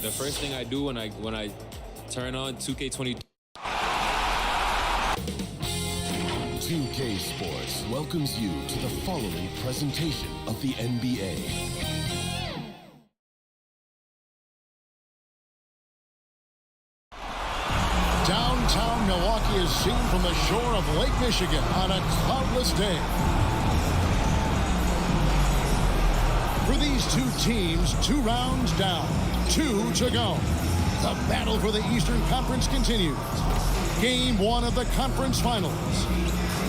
The first thing I do when I turn on 2K22. 2K Sports welcomes you to the following presentation of the NBA. Downtown Milwaukee is seen from the shore of Lake Michigan on a cloudless day. For these two teams, 2 rounds down, 2 to go. The battle for the Eastern Conference continues. Game 1 of the conference finals.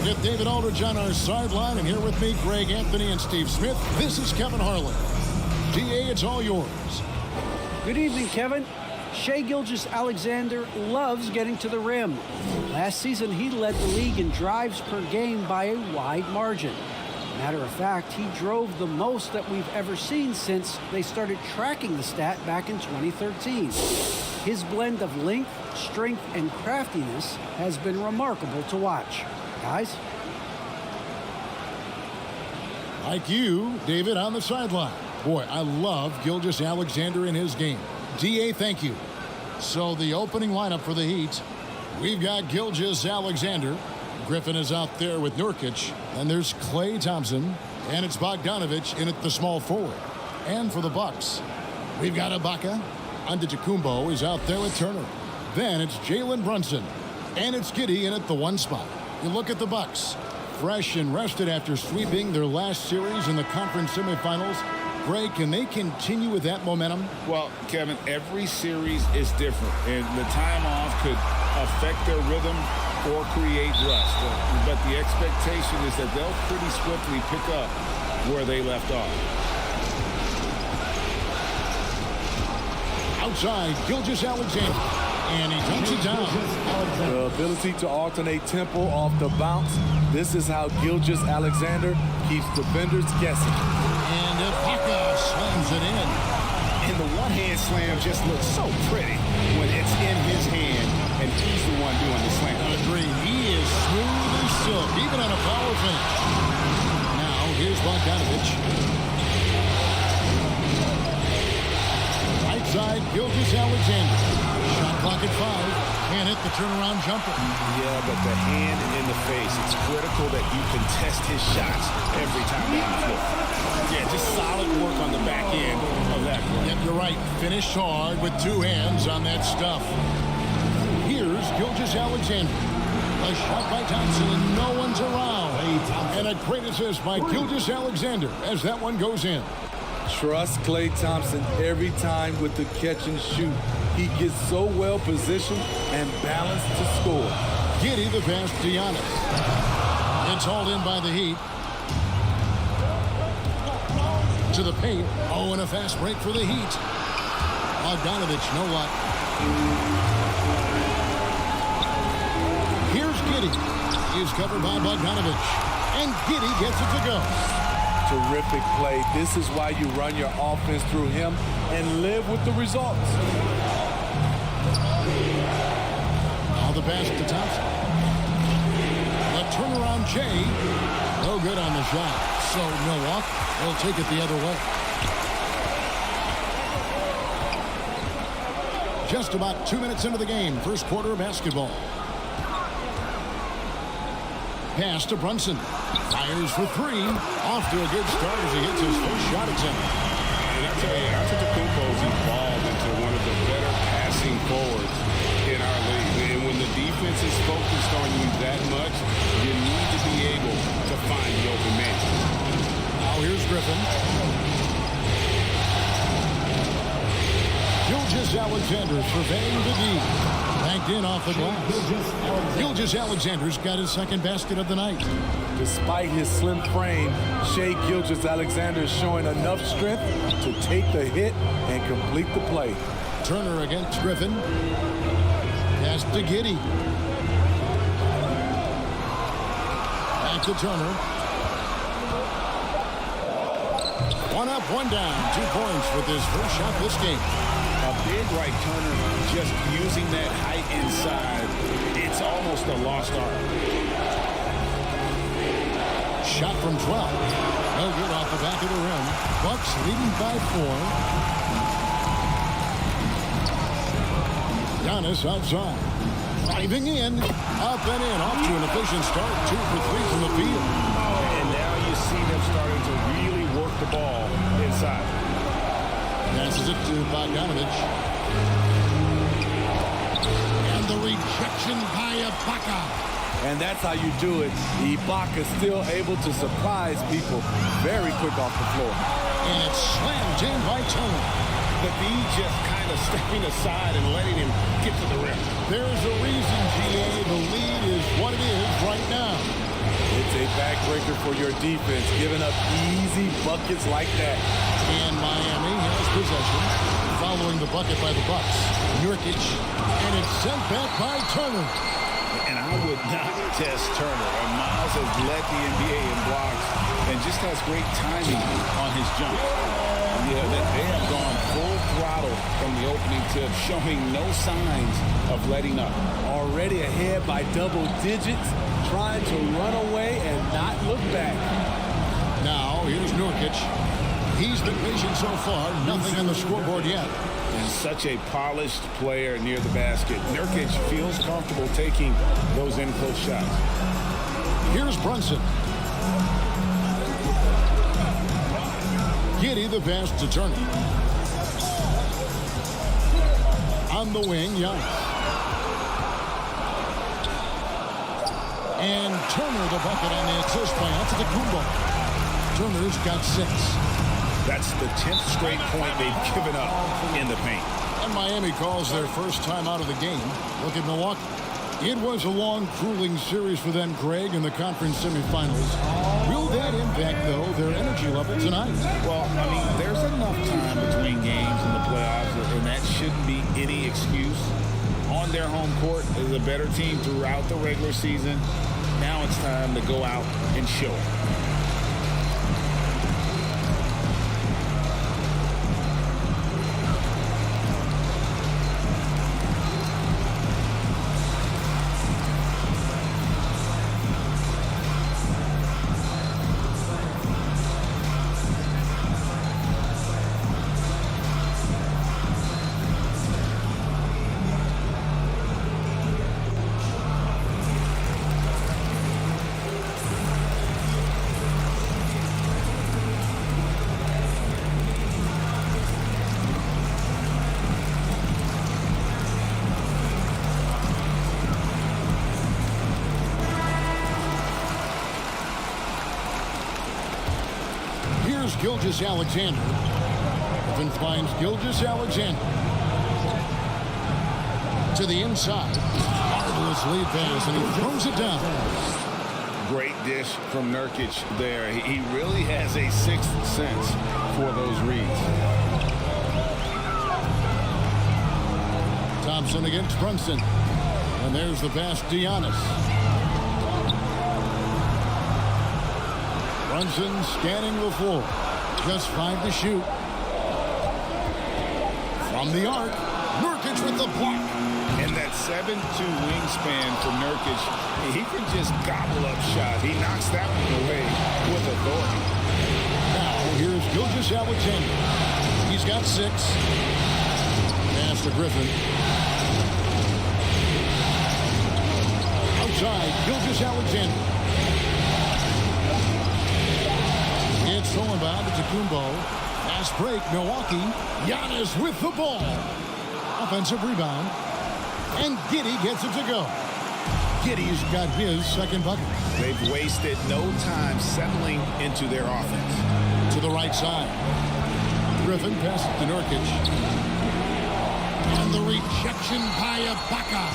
With David Aldridge on our sideline, and here with me, Greg Anthony and Steve Smith, this is Kevin Harlan. DA, it's all yours. Good evening, Kevin. Shai Gilgeous-Alexander loves getting to the rim. Last season, he led the league in drives per game by a wide margin. Matter of fact, he drove the most that we've ever seen since they started tracking the stat back in 2013. His blend of length, strength, and craftiness has been remarkable to watch. Guys? Like you, David, on the sideline. Boy, I love Gilgeous-Alexander in his game. DA, thank you. So the opening lineup for the Heat, we've got Gilgeous-Alexander. Griffin is out there with Nurkic. And there's Klay Thompson. And it's Bogdanovic in at the small forward. And for the Bucks, we've got Ibaka. Antetokounmpo is out there with Turner. Then it's Jalen Brunson. And it's Giddey in at the 1 spot. You look at the Bucks. Fresh and rested after sweeping their last series in the conference semifinals. Greg, can they continue with that momentum? Well, Kevin, every series is different, and the time off could affect their rhythm or create rust. But the expectation is that they'll pretty swiftly pick up where they left off. Outside, Gilgeous-Alexander. And he dunks it down. The ability to alternate tempo off the bounce. This is how Gilgeous-Alexander keeps defenders guessing. And Ibaka slams it in. And the one-hand slam just looks so pretty when it's in his hand, and he's the one doing the slam. Agreed. He is smooth as silk, even on a power finish. Now, here's Bogdanovic. Right side, Gilgeous-Alexander. Shot clock at 5. Can't hit the turnaround jumper. Yeah, but the hand in the face, it's critical that you contest his shots every time down the floor. Yeah, just solid work on the back end of that one. Yep, you're right. Finished hard with 2 hands on that stuff. Here's Gilgeous-Alexander. A shot by Thompson, and no one's around. And a great assist by Gilgeous-Alexander as that one goes in. Trust Klay Thompson every time with the catch and shoot. He gets so well positioned and balanced to score. Giddey the pass to Giannis. It's hauled in by the Heat. To the paint. Oh, and a fast break for the Heat. Bogdanovic, no luck. Here's Giddey. He's covered by Bogdanovic. And Giddey gets it to go. Terrific play. This is why you run your offense through him and live with the results. Now the pass to Thompson. The turnaround Jay. No good on the shot. So Milwaukee will take it the other way. Just about 2 minutes into the game. First quarter of basketball. Pass to Brunson. Fires for 3. Off to a good start as he hits his first shot attempt. And I tell you, Antetokounmpo's evolved into one of the better passing forwards in our league. And when the defense is focused on you that much, you need to be able to find the open man. Now here's Griffin. Gilgeous-Alexander surveying the D. Banked in off the glass. Gilgeous-Alexander's got his second basket of the night. Despite his slim frame, Shai Gilgeous-Alexander is showing enough strength to take the hit and complete the play. Turner against Griffin. Pass to Giddey. Back to Turner. 1 up, 1 down. 2 points with his first shot this game. A big right Turner, just using that height inside, it's almost a lost art. Shot from 12. No good off the back of the rim. Bucks leading by 4. Giannis outside. Driving in, up and in, off to an efficient start. 2 for 3 from the field. And now you see them starting to really work the ball inside. Passes it to Bogdanovich. And the rejection by Ibaka. And that's how you do it. Ibaka still able to surprise people very quick off the floor. And it's slammed in by Turner. But B just kind of stepping aside and letting him get to the rim. There's a reason, GA. The lead is what it is right now. It's a backbreaker for your defense, giving up easy buckets like that. And Miami has possession following the bucket by the Bucks. Nurkic, and it's sent back by Turner. And I would not test Turner. And Miles has led the NBA in blocks and just has great timing on his jump. Yeah, they have gone full throttle from the opening tip, showing no signs of letting up. Already ahead by double digits, trying to run away and not look back. Now, here's Nurkic. He's been patient so far. Nothing on the scoreboard yet. And such a polished player near the basket. Nurkic feels comfortable taking those in-close shots. Here's Brunson. Giddey the pass to Turner. On the wing, Giannis. And Turner the bucket on the assist by Antetokounmpo. Turner's got 6. That's the 10th straight point they've given up in the paint. And Miami calls their first time out of the game. Look at Milwaukee. It was a long, grueling series for them, Greg, in the conference semifinals. Will that impact, though, their energy level tonight? Well, I mean, there's enough time between games in the playoffs, and that shouldn't be any excuse. On their home court, is a better team throughout the regular season. Now it's time to go out and show it. Gilgeous-Alexander. Griffin finds Gilgeous-Alexander. To the inside. Marvelous lead pass, and he throws it down. Great dish from Nurkic there. He really has a sixth sense for those reads. Thompson against Brunson. And there's the pass to Giannis. Brunson scanning the floor. Just 5 to shoot. From the arc, Nurkic with the block. And that 7'2" wingspan for Nurkic, he can just gobble up shots. He knocks that one away with authority. Now, here's Gilgeous-Alexander. He's got 6. Pass to Griffin. Outside, Gilgeous-Alexander. It's stolen by Antetokounmpo. Fast break, Milwaukee. Giannis with the ball. Offensive rebound. And Giddey gets it to go. Giddey's got his second bucket. They've wasted no time settling into their offense. To the right side. Griffin passes to Nurkic. And the rejection by Ibaka.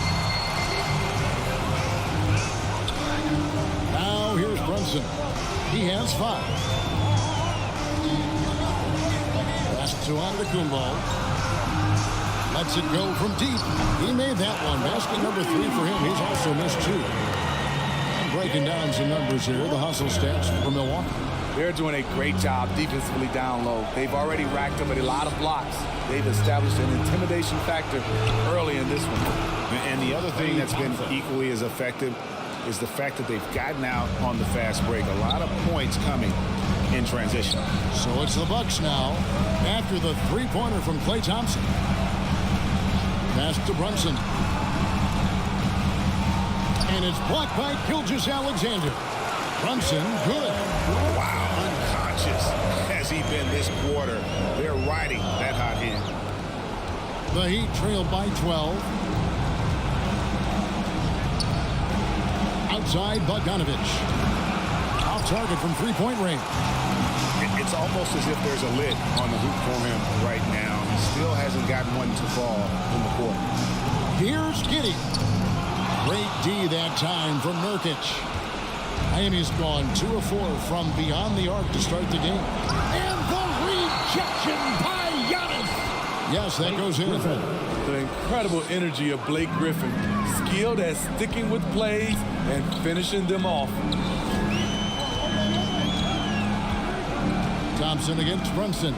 Now here's Brunson. He has 5. Pass to Antetokounmpo. Lets it go from deep. He made that one. Basket number 3 for him. He's also missed 2. And breaking down some numbers here. The hustle stats for Milwaukee. They're doing a great job defensively down low. They've already racked up a lot of blocks. They've established an intimidation factor early in this one. And the other thing that's been equally as effective is the fact that they've gotten out on the fast break. A lot of points coming in transition. So it's the Bucks now after the 3-pointer from Klay Thompson. Pass to Brunson. And it's blocked by Gilgeous-Alexander. Brunson, good. Wow, unconscious has he been this quarter. They're riding that hot hand. The Heat trailed by 12. Outside, Bogdanovich. Off target from three-point range. It's almost as if there's a lid on the hoop for him right now. He still hasn't gotten one to fall in the quarter. Here's Giddey. Great D that time from Nurkic. Miami's gone 2 of 4 from beyond the arc to start the game. And the rejection by Giannis. Yes, that goes in. The incredible energy of Blake Griffin. Skilled at sticking with plays and finishing them off. Thompson against Brunson.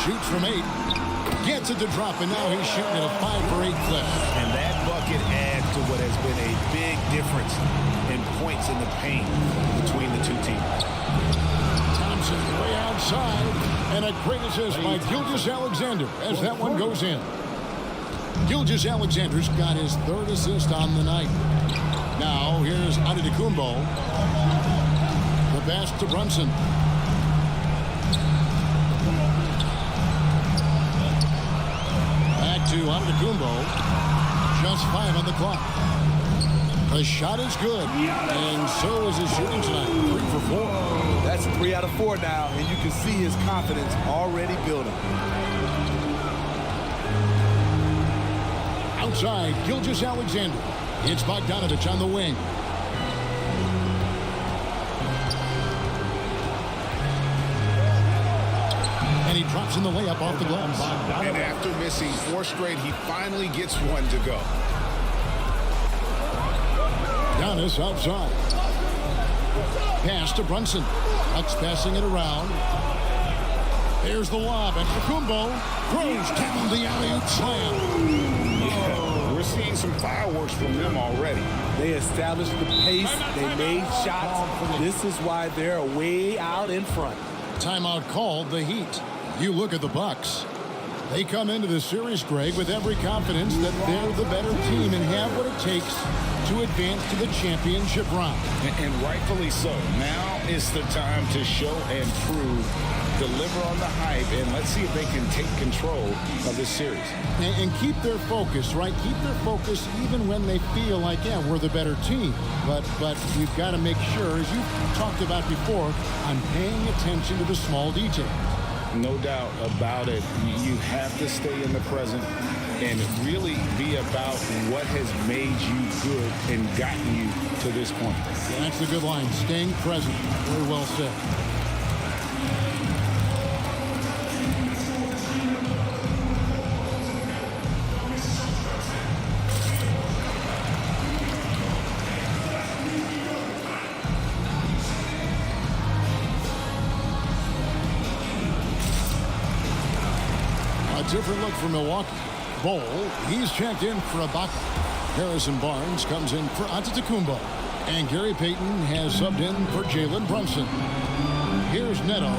Shoots from 8. Gets it to drop, and now he's shooting at a 5 for 8 clip. And that bucket adds to what has been a big difference in points in the paint between the two teams. Thompson way outside, and a great assist by Gilgeous-Alexander as that one goes in. Gilgeous-Alexander's got his 3rd assist on the night. Now here's Antetokounmpo. The pass to Brunson. Back to Antetokounmpo. Just 5 on the clock. The shot is good, and so is his shooting tonight. 3 for 4. That's 3 out of 4 now, and you can see his confidence already building. Outside, Gilgeous-Alexander. It's Bogdanovich on the wing. And he drops in the layup off the glass. And after missing 4 straight, he finally gets one to go. Giannis outside. Pass to Brunson. Bucks passing it around. There's the lob, and Antetokounmpo throws down the alley-oop slam. Yeah, we're seeing some fireworks from them already. They established the pace. They made shots. This is why they're way out in front. Timeout called the Heat. You look at the Bucks. They come into the series, Greg, with every confidence that they're the better team and have what it takes to advance to the championship round. And rightfully so. Now is the time to show and prove, deliver on the hype, and let's see if they can take control of this series. And keep their focus, right? Keep their focus even when they feel like, yeah, we're the better team. But we've got to make sure, as you talked about before, I'm paying attention to the small details. No doubt about it. You have to stay in the present and really be about what has made you good and gotten you to this point. That's a good line. Staying present. Very well said. Different look for Milwaukee. Bol, he's checked in for Ibaka. Harrison Barnes comes in for Antetokounmpo. And Gary Payton has subbed in for Jalen Brunson. Here's Neto.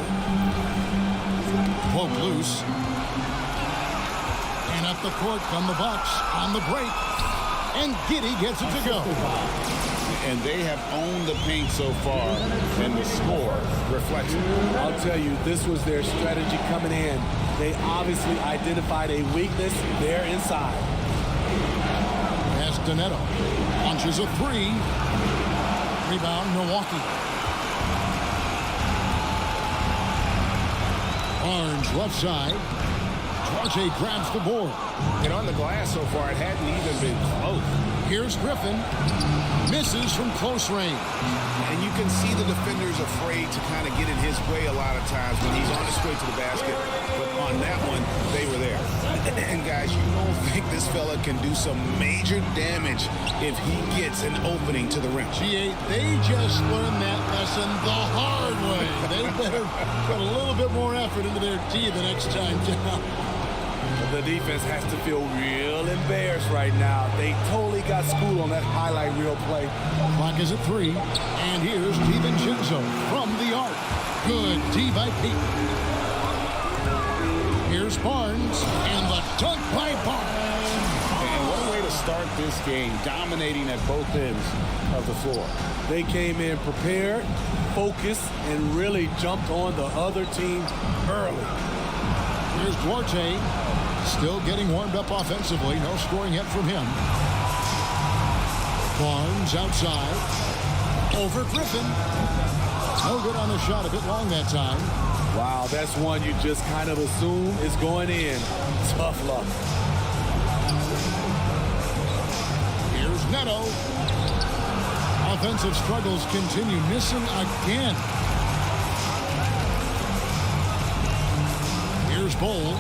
Poke loose. And up the court come the Bucks on the break. And Giddey gets it to go. And they have owned the paint so far, and the score reflects it. I'll tell you, this was their strategy coming in. They obviously identified a weakness there inside. Pass to Neto. Launches a 3. Rebound, Milwaukee. Barnes left side. Duarte grabs the board. And on the glass so far, it hadn't even been close. Here's Griffin. Misses from close range. And you can see the defenders afraid to kind of get in his way a lot of times when he's on his way to the basket. But on that one, they were there. And guys, you don't think this fella can do some major damage if he gets an opening to the rim. G8, they just learned that lesson the hard way. They better put a little bit more effort into their tee the next time down. The defense has to feel real embarrassed right now. They totally got schooled on that highlight reel play. Clock is at 3. And here's DiVincenzo from the arc. Here's Barnes, and the dunk by Barnes. And what a way to start this game, dominating at both ends of the floor. They came in prepared, focused, and really jumped on the other team early. Here's Duarte, still getting warmed up offensively. No scoring yet from him. Barnes outside. Over Griffin. No good on the shot. A bit long that time. Wow, that's one you just kind of assume is going in. Tough luck. Here's Neto. Offensive struggles continue. Missing again. Here's Bol.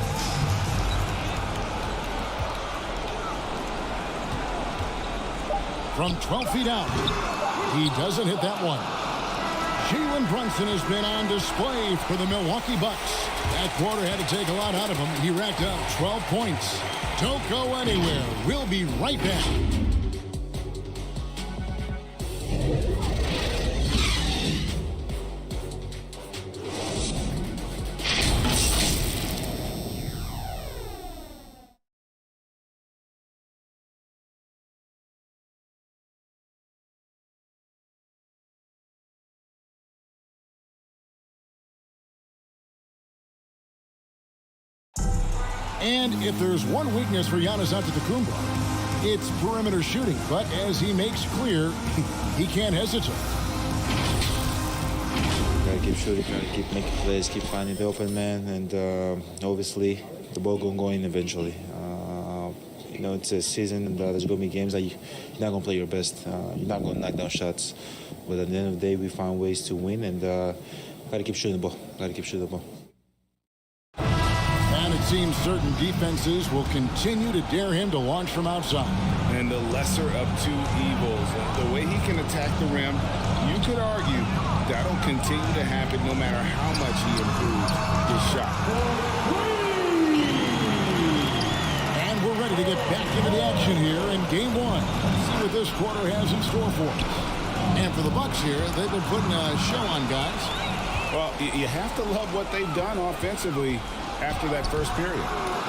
From 12 feet out. He doesn't hit that one. Jalen Brunson has been on display for the Milwaukee Bucks. That quarter had to take a lot out of him. He racked up 12 points. Don't go anywhere. We'll be right back. And if there's one weakness for Giannis Antetokounmpo, it's perimeter shooting. But as he makes clear, he can't hesitate. Gotta keep shooting, gotta keep making plays, keep finding the open man, and obviously the ball gonna go in eventually. You know, it's a season, and there's gonna be games that you're not gonna play your best. You're not gonna knock down shots. But at the end of the day, we found ways to win, and gotta keep shooting the ball. Gotta keep shooting the ball. And it seems certain defenses will continue to dare him to launch from outside. And the lesser of two evils. The way he can attack the rim, you could argue that'll continue to happen no matter how much he improves his shot. And we're ready to get back into the action here in game one. See what this quarter has in store for us. And for the Bucks here, they've been putting a show on, guys. Well, you have to love what they've done offensively after that first period.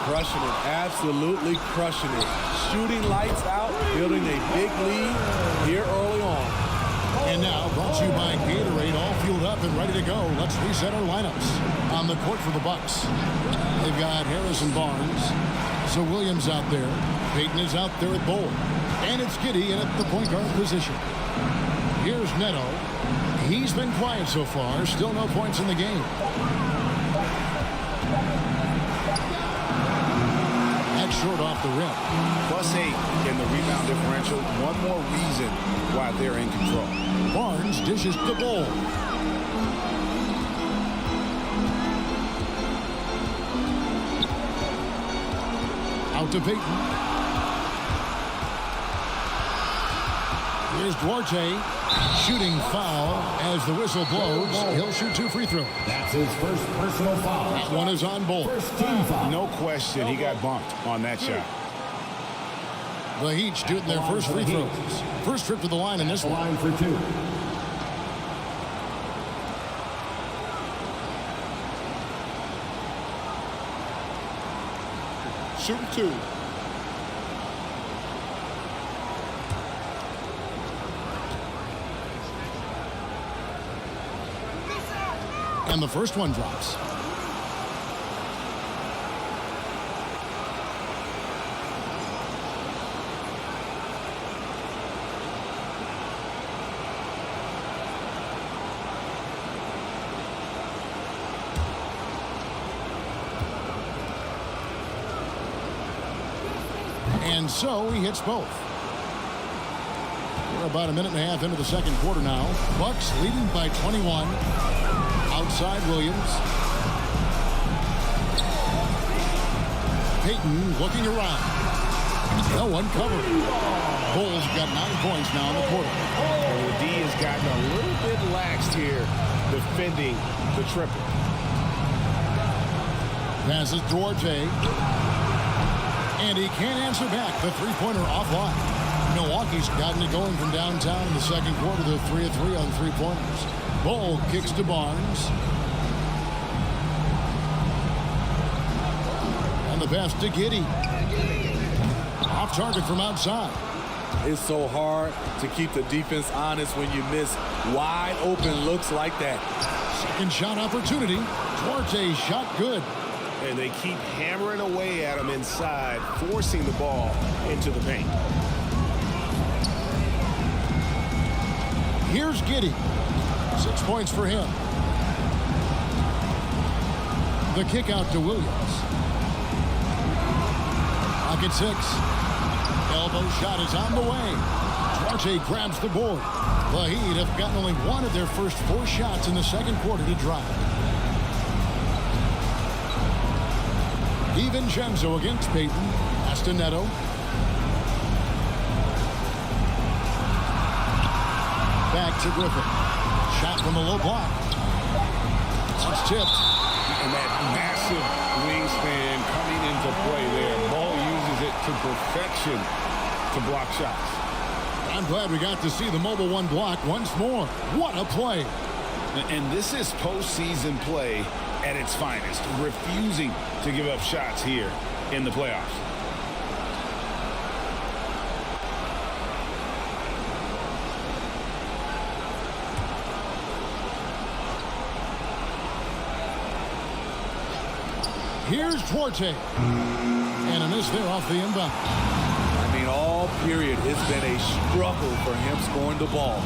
Crushing it, absolutely crushing it. Shooting lights out, building a big lead here early on. And now, brought to you by Gatorade, all fueled up and ready to go. Let's reset our lineups. On the court for the Bucks, they've got Harrison Barnes. So Williams out there. Payton is out there at Bol. And it's Giddey in at the point guard position. Here's Neto. He's been quiet so far. Still no points in the game. That's short off the rim. +8 in the rebound differential. One more reason why they're in control. Barnes dishes the Bol. Out to Payton. Here's Duarte. Shooting foul as the whistle blows. He'll shoot 2 free throws. That's his first personal foul. That one is on Bol. First team foul. No question, he got bumped on that shot. The Heat shooting their first free throws. First trip to the line in this one. Line for 2. Shooting 2. And the first one drops. And so he hits both. We're about a minute and a half into the second quarter now. Bucks leading by 21. Outside Williams. Payton looking around. No one covering. Bulls got 9 points now in the quarter. And the D has gotten a little bit laxed here defending the triple. Passes Duarte. And he can't answer back. The three-pointer offline. Milwaukee's gotten it going from downtown in the second quarter. They're 3 of 3 on three-pointers. Bol kicks to Barnes. And the pass to Giddey. Off target from outside. It's so hard to keep the defense honest when you miss wide open looks like that. Second shot opportunity. Duarte shot good. And they keep hammering away at him inside, forcing the ball into the paint. Here's Giddey. 6 points for him. The kick out to Williams. Pocket 6. Elbow shot is on the way. Duarte grabs the board. The Heat have gotten only one of their first 4 shots in the second quarter to drive. DiVincenzo against Payton. Pass to Neto. Back to Griffin. Shot from a low block. It's tipped. And that massive wingspan coming into play there. Ball uses it to perfection to block shots. I'm glad we got to see the mobile one block once more. What a play. And this is postseason play at its finest, refusing to give up shots here in the playoffs. Here's Duarte. And a miss there off the inbound. I mean, all period, it's been a struggle for him scoring the ball.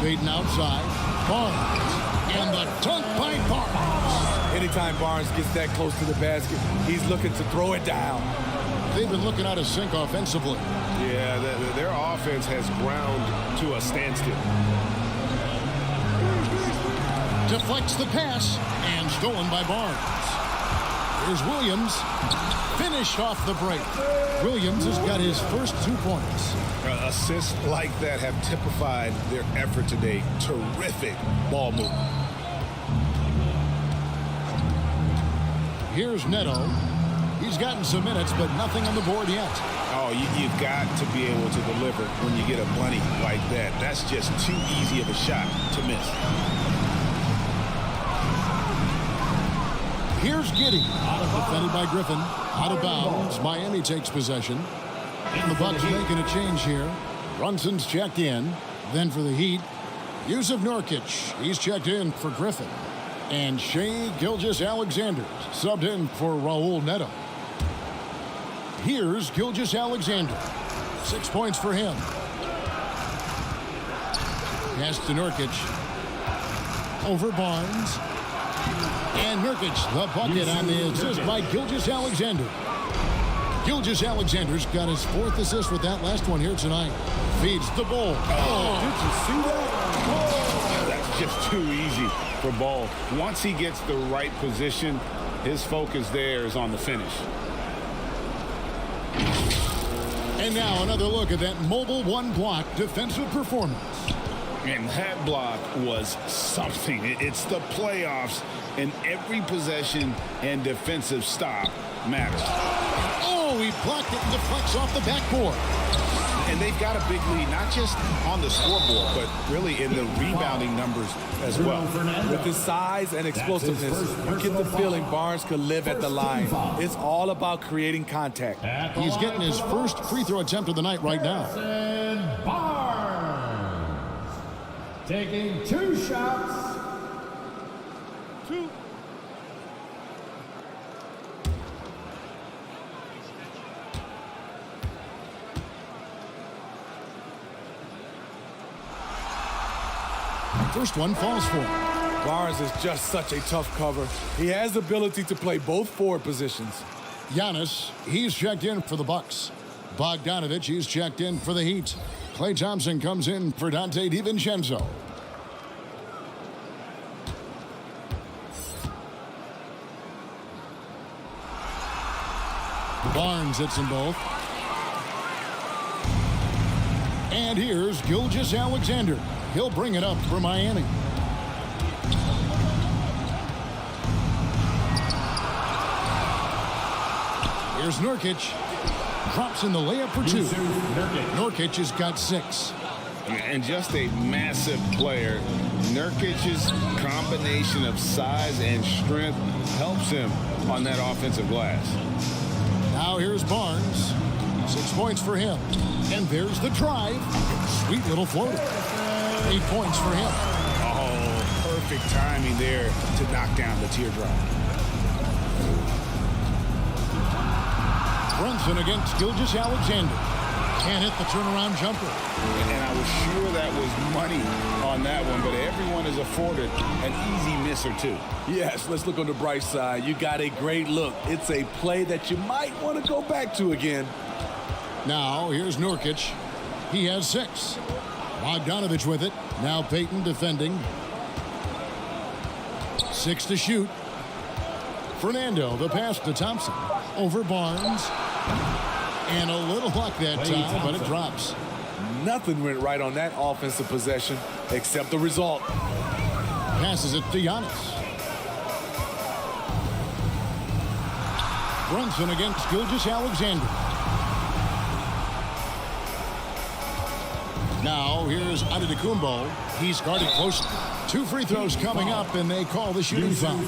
Payton outside. Barnes. And the dunk by Barnes. Anytime Barnes gets that close to the basket, he's looking to throw it down. They've been looking out of sync offensively. Yeah, their offense has ground to a standstill. Deflects the pass and stolen by Barnes. Here's Williams. Finished off the break. Williams has got his first 2 points. Assists like that have typified their effort today. Terrific ball movement. Here's Neto. He's gotten some minutes, but nothing on the board yet. Oh, you've got to be able to deliver when you get a bunny like that. That's just too easy of a shot to miss. Here's Giddey. Defended by Griffin. Out of bounds. Miami takes possession. And the Bucks making a change here. Brunson's checked in. Then for the Heat, Yusuf Nurkic. He's checked in for Griffin. And Shai Gilgeous-Alexander subbed in for Raul Neto. Here's Gilgeous-Alexander. 6 points for him. Pass to Nurkic. Over Barnes. And Nurkic, the bucket on the assist by Gilgeous-Alexander. Gilgeous-Alexander's got his 4th assist with that last one here tonight. Feeds the ball. Oh, did you see that? Oh, that's just too easy for Ball. Once he gets the right position, his focus there is on the finish. And now another look at that mobile one block defensive performance. And that block was something. It's the playoffs, and every possession and defensive stop matters. Oh, he blocked it and deflects off the backboard. And they've got a big lead, not just on the scoreboard, but really in the rebounding numbers as well. With his size and explosiveness, you get the feeling Barnes could live at the line. It's all about creating contact. He's getting his first free throw attempt of the night right now. And Barnes taking 2 shots. 2. First one falls for him. Barnes is just such a tough cover. He has the ability to play both forward positions. Giannis, he's checked in for the Bucks. Bogdanovich, he's checked in for the Heat. Klay Thompson comes in for Donte DiVincenzo. Barnes hits them both. And here's Gilgeous-Alexander. He'll bring it up for Miami. Here's Nurkic. Drops in the layup for 2. Nurkic has got 6. And just a massive player. Nurkic's combination of size and strength helps him on that offensive glass. Now here's Barnes. 6 points for him. And there's the drive. Sweet little floater. 8 points for him. Oh, perfect timing there to knock down the teardrop. Brunson against Gilgeous-Alexander. Can't hit the turnaround jumper. And I was sure that was money on that one, but everyone is afforded an easy miss or two. Yes, let's look on the bright side. You got a great look. It's a play that you might want to go back to again. Now, here's Nurkic. He has 6. Bogdanovich with it. Now Payton defending. 6 to shoot. Fernando, the pass to Thompson. Over Barnes. And a little luck that time, but it drops. Nothing went right on that offensive possession except the result. Passes it to Giannis. Brunson against Gilgeous-Alexander. Now here's Antetokounmpo. He's guarded close. 2 free throws coming up, and they call the shooting foul.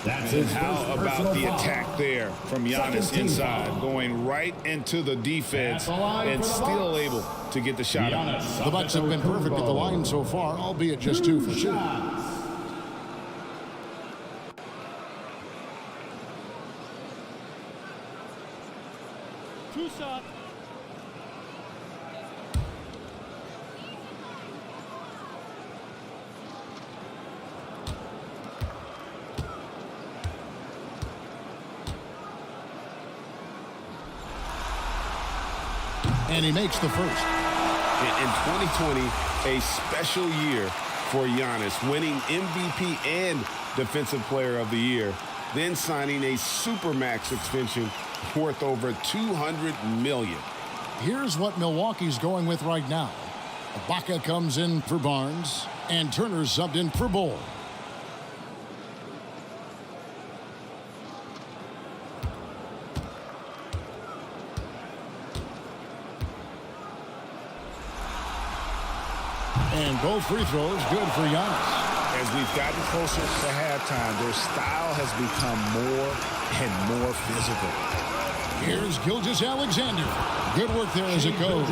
And how about the attack there from Giannis inside, going right into the defense and still able to get the shot out. The Bucks have been perfect at the line so far, albeit just 2 for 2. 2 shots. And he makes the first. In 2020, a special year for Giannis, winning MVP and Defensive Player of the Year, then signing a Supermax extension worth over $200 million. Here's what Milwaukee's going with right now. Ibaka comes in for Barnes, and Turner subbed in for Bol. And both free throws good for Giannis. As we've gotten closer to halftime, their style has become more and more physical. Here's Gilgeous-Alexander. Good work there as it goes.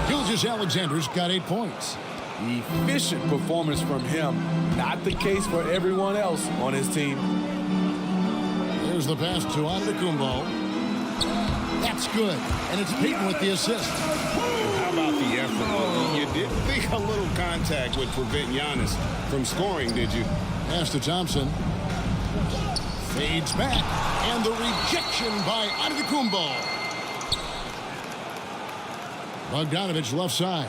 Gilgeous-Alexander's got 8 points. Efficient performance from him. Not the case for everyone else on his team. Here's the pass to Antetokounmpo. That's good. And it's Payton with the assist. How about the effort? You didn't think a little contact would prevent Giannis from scoring, did you? Pass to Thompson. Fades back. And the rejection by Antetokounmpo. Bogdanovich left side.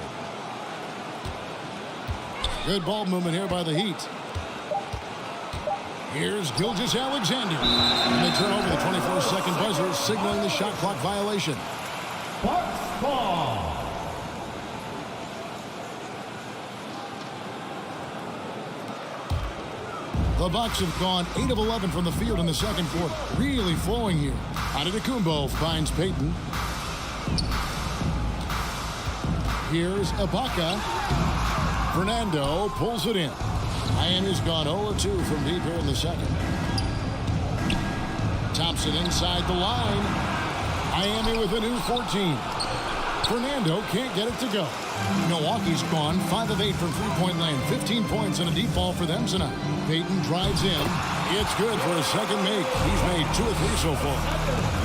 Good ball movement here by the Heat. Here's Gilgeous-Alexander. And they turn over the 24-second buzzer, signaling the shot clock violation. Bucks ball. The Bucks have gone 8 of 11 from the field in the second quarter. Really flowing here. Antetokounmpo finds Payton. Here's Ibaka. Fernando pulls it in. Miami's gone 0-2 from deep here in the second. Thompson inside the line. Miami with a new 14. Fernando can't get it to go. Milwaukee's gone 5 of 8 from three-point land. 15 points and a deep ball for them tonight. Payton drives in. It's good for a second make. He's made 2 or 3 so far.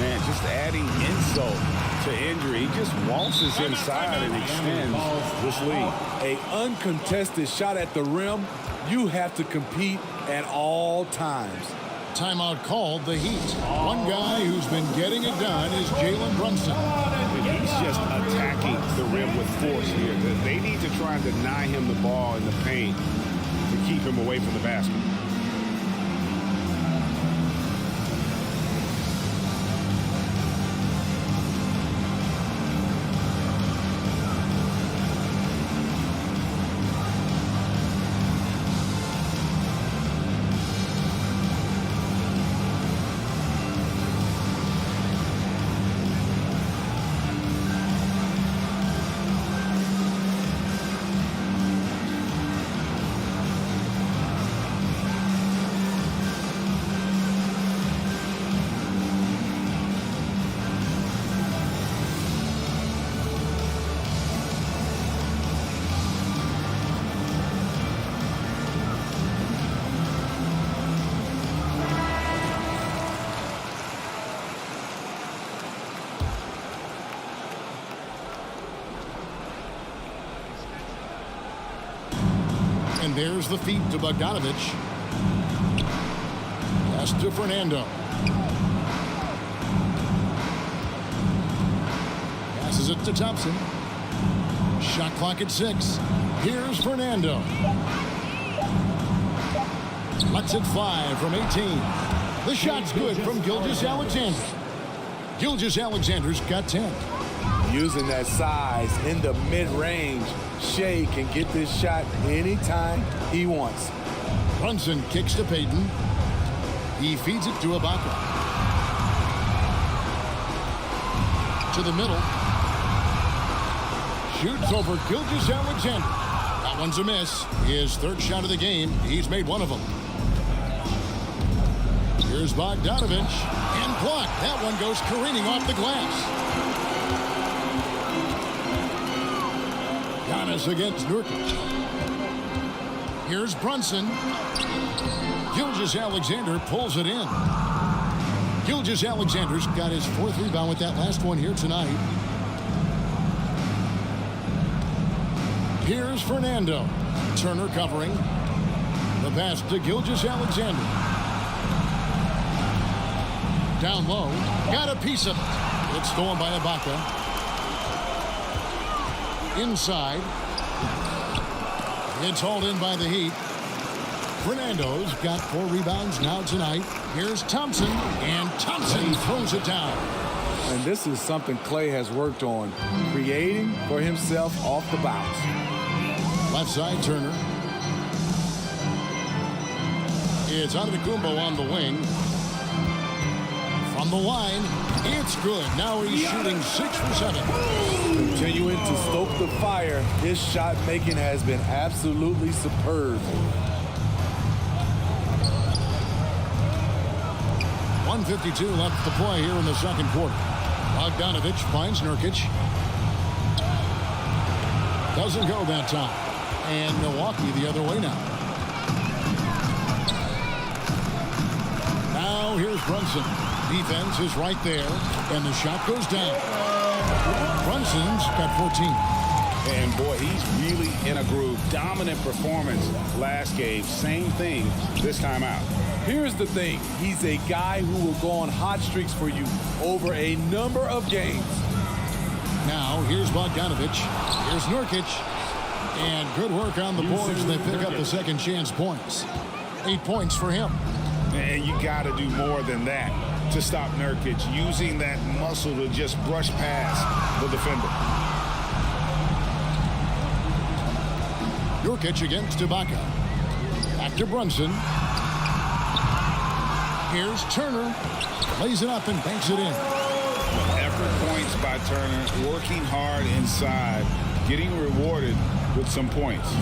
Man, just adding insult to injury. He just waltzes inside and extends this lead. A uncontested shot at the rim. You have to compete at all times. Timeout called the Heat. One guy who's been getting it done is Jalen Brunson. He's just attacking the rim with force here. They need to try and deny him the ball in the paint to keep him away from the basket. And there's the feed to Bogdanovich. Pass to Fernando. Passes it to Thompson. Shot clock at 6. Here's Fernando. Lets it fly from 18. The shot's good from Gilgeous-Alexander. Gilgeous-Alexander's got 10. Using that size in the mid-range, Shea can get this shot anytime he wants. Brunson kicks to Payton. He feeds it to Ibaka. To the middle. Shoots over Gilgeous-Alexander. That one's a miss. His third shot of the game. He's made one of them. Here's Bogdanovich. And blocked. That one goes careening off the glass. Giannis against Nurkic. Here's Brunson. Gilgeous-Alexander pulls it in. Gilgeous-Alexander's got his 4th rebound with that last one here tonight. Here's Fernando. Turner covering. The pass to Gilgeous-Alexander. Down low. Got a piece of it. It's stolen by Ibaka. Inside. It's hauled in by the Heat. Fernando's got 4 rebounds now tonight. Here's Thompson. And Thompson throws it down. And this is something Klay has worked on. Creating for himself off the bounce. Left side, Turner. It's Antetokounmpo on the wing. From the line, it's good. Now he's shooting 6 for 7. Continuing to stoke the fire, his shot making has been absolutely superb. 1:52 left to play here in the second quarter. Bogdanovich finds Nurkic. Doesn't go that time. And Milwaukee the other way now. Now here's Brunson. Defense is right there. And the shot goes down. Brunson's got 14. And boy, he's really in a groove. Dominant performance last game. Same thing this time out. Here's the thing. He's a guy who will go on hot streaks for you over a number of games. Now here's Bogdanovich. Here's Nurkic. And good work on the boards. They pick up the second chance points. 8 points for him. And you got to do more than that to stop Nurkic. Using that muscle to just brush past the defender. Nurkic against Ibaka. Back to Brunson. Here's Turner. Lays it up and banks it in. Effort points by Turner. Working hard inside. Getting rewarded with some points.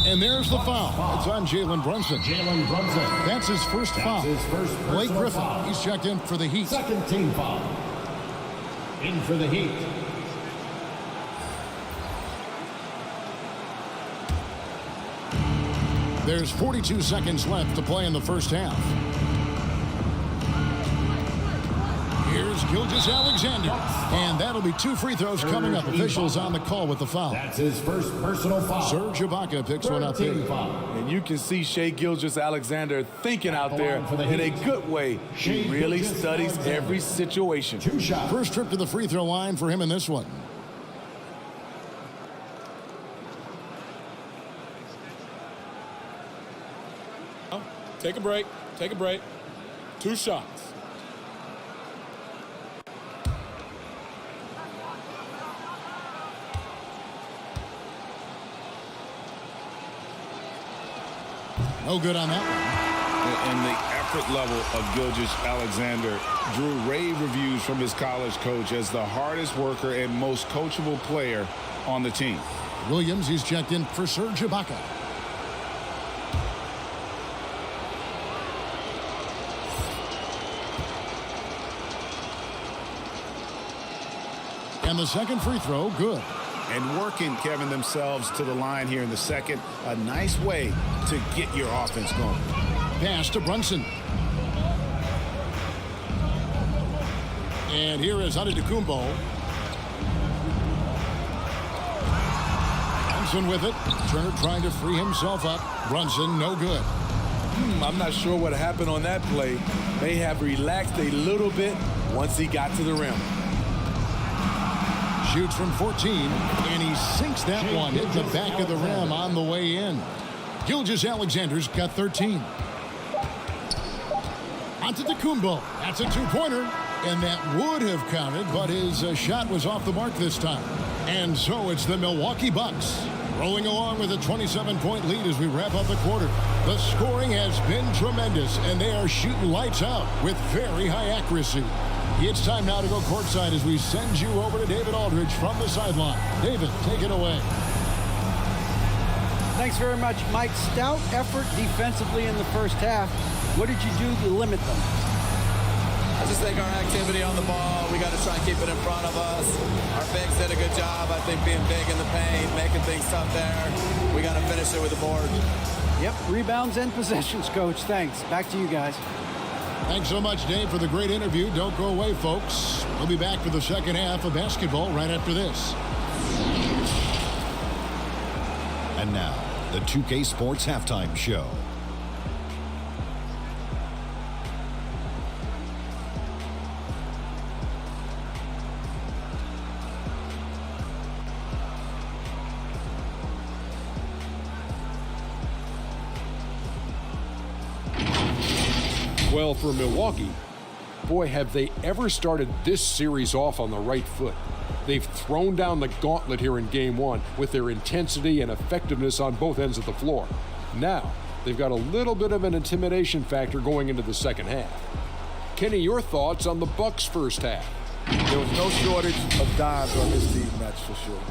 And there's the foul. It's on Jalen Brunson. Jalen Brunson. That's his first foul. His first Blake Griffin. foul. He's checked in for the Heat. Second team foul. In for the Heat. There's 42 seconds left to play in the first half. Here's Gilgeous-Alexander. And that'll be 2 free throws coming up. Officials on the call with the foul. That's his first personal foul. Serge Ibaka picks one up there. And you can see Shai Gilgeous-Alexander thinking out there in a good way. He really studies every situation. 2 shots. First trip to the free throw line for him in this one. Take a break. Take a break. 2 shots. No good on that one. And the effort level of Gilgeous-Alexander drew rave reviews from his college coach as the hardest worker and most coachable player on the team. Williams, he's checked in for Serge Ibaka. And the second free throw, good. And working, Kevin, themselves to the line here in the second. A nice way to get your offense going. Pass to Brunson. And here is Antetokounmpo. Brunson with it. Turner trying to free himself up. Brunson, no good. I'm not sure what happened on that play. May have relaxed a little bit once he got to the rim. Shoots from 14, and he sinks that one. Hit the back of the rim on the way in. Gilgeous-Alexander's got 13. Antetokounmpo. That's a two-pointer. And that would have counted, but his shot was off the mark this time. And so it's the Milwaukee Bucks rolling along with a 27-point lead as we wrap up the quarter. The scoring has been tremendous, and they are shooting lights out with very high accuracy. It's time now to go courtside as we send you over to David Aldridge from the sideline. David, take it away. Thanks very much, Mike. Stout effort defensively in the first half. What did you do to limit them? I just think our activity on the ball, we got to try and keep it in front of us. Our bigs did a good job, I think, being big in the paint, making things tough there. We got to finish it with the board. Yep, rebounds and possessions, Coach. Thanks. Back to you guys. Thanks so much, Dave, for the great interview. Don't go away, folks. We'll be back for the second half of basketball right after this. And now, the 2K Sports Halftime Show. Well, for Milwaukee, boy, have they ever started this series off on the right foot. They've thrown down the gauntlet here in Game 1 with their intensity and effectiveness on both ends of the floor. Now, they've got a little bit of an intimidation factor going into the second half. Kenny, your thoughts on the Bucks' first half? There was no shortage of dimes on this team, that's for sure.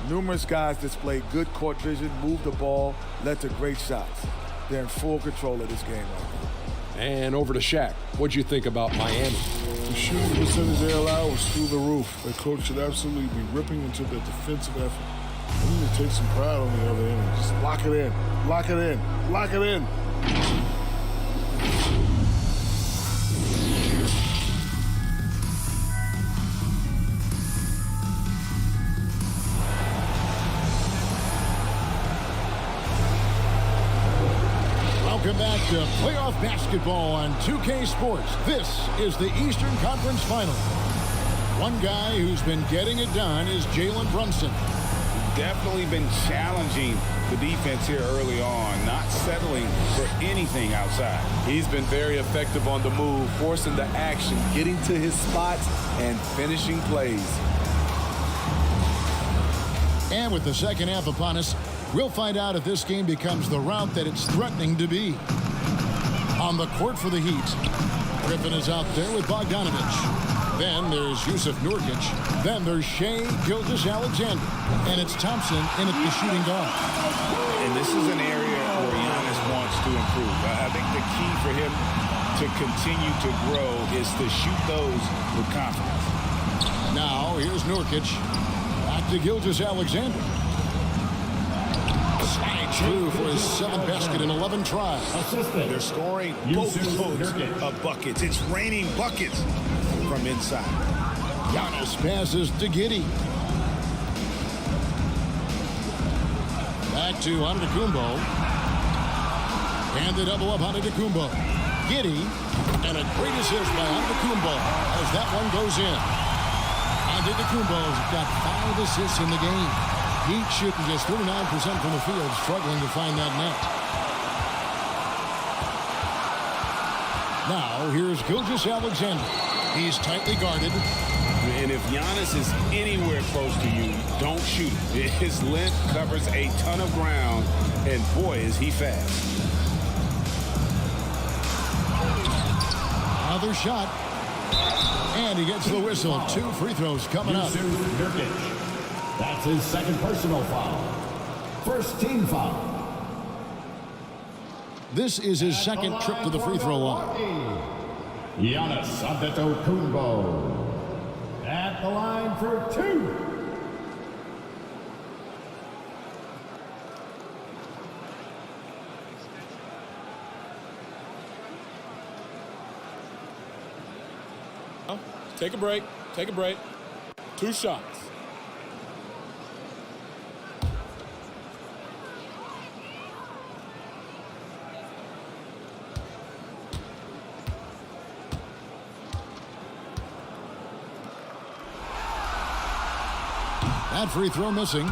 Numerous guys displayed good court vision, moved the ball, led to great shots. They're in full control of this game right now. And over to Shaq. What'd you think about Miami? The shooting percentage they allowed was through the roof. The coach should absolutely be ripping into the defensive effort. They need to take some pride on the other end. Just lock it in, lock it in, lock it in. Welcome back to playoff basketball on 2K Sports. This is the Eastern Conference Final. One guy who's been getting it done is Jalen Brunson. Definitely been challenging the defense here early on, not settling for anything outside. He's been very effective on the move, forcing the action, getting to his spots, and finishing plays. And with the second half upon us, we'll find out if this game becomes the route that it's threatening to be. On the court for the Heat, Griffin is out there with Bogdanovich. Then there's Jusuf Nurkic. Then there's Shai Gilgeous-Alexander. And it's Thompson in at the shooting guard. And this is an area where Giannis wants to improve. I think the key for him to continue to grow is to shoot those with confidence. Now, here's Nurkic. Back to Gilgeous-Alexander. Slides through for his 7th basket in 11 tries. They're scoring boatloads of buckets. It's raining buckets from inside. Giannis passes to Giddey. Back to Antetokounmpo. And the double up Antetokounmpo. Giddey. And a great assist by Antetokounmpo as that one goes in. Antetokounmpo's got 5 assists in the game. Heat shooting just 39% from the field, struggling to find that net. Now, here's Gilgeous-Alexander. He's tightly guarded. And if Giannis is anywhere close to you, don't shoot. His length covers a ton of ground, and boy, is he fast. Another shot. And he gets the whistle. 2 free throws coming up. That's his second personal foul. First team foul. This is his second trip to the free throw line. Giannis Antetokounmpo at the line for 2. Take a break. Take a break. 2 shots. That free throw missing.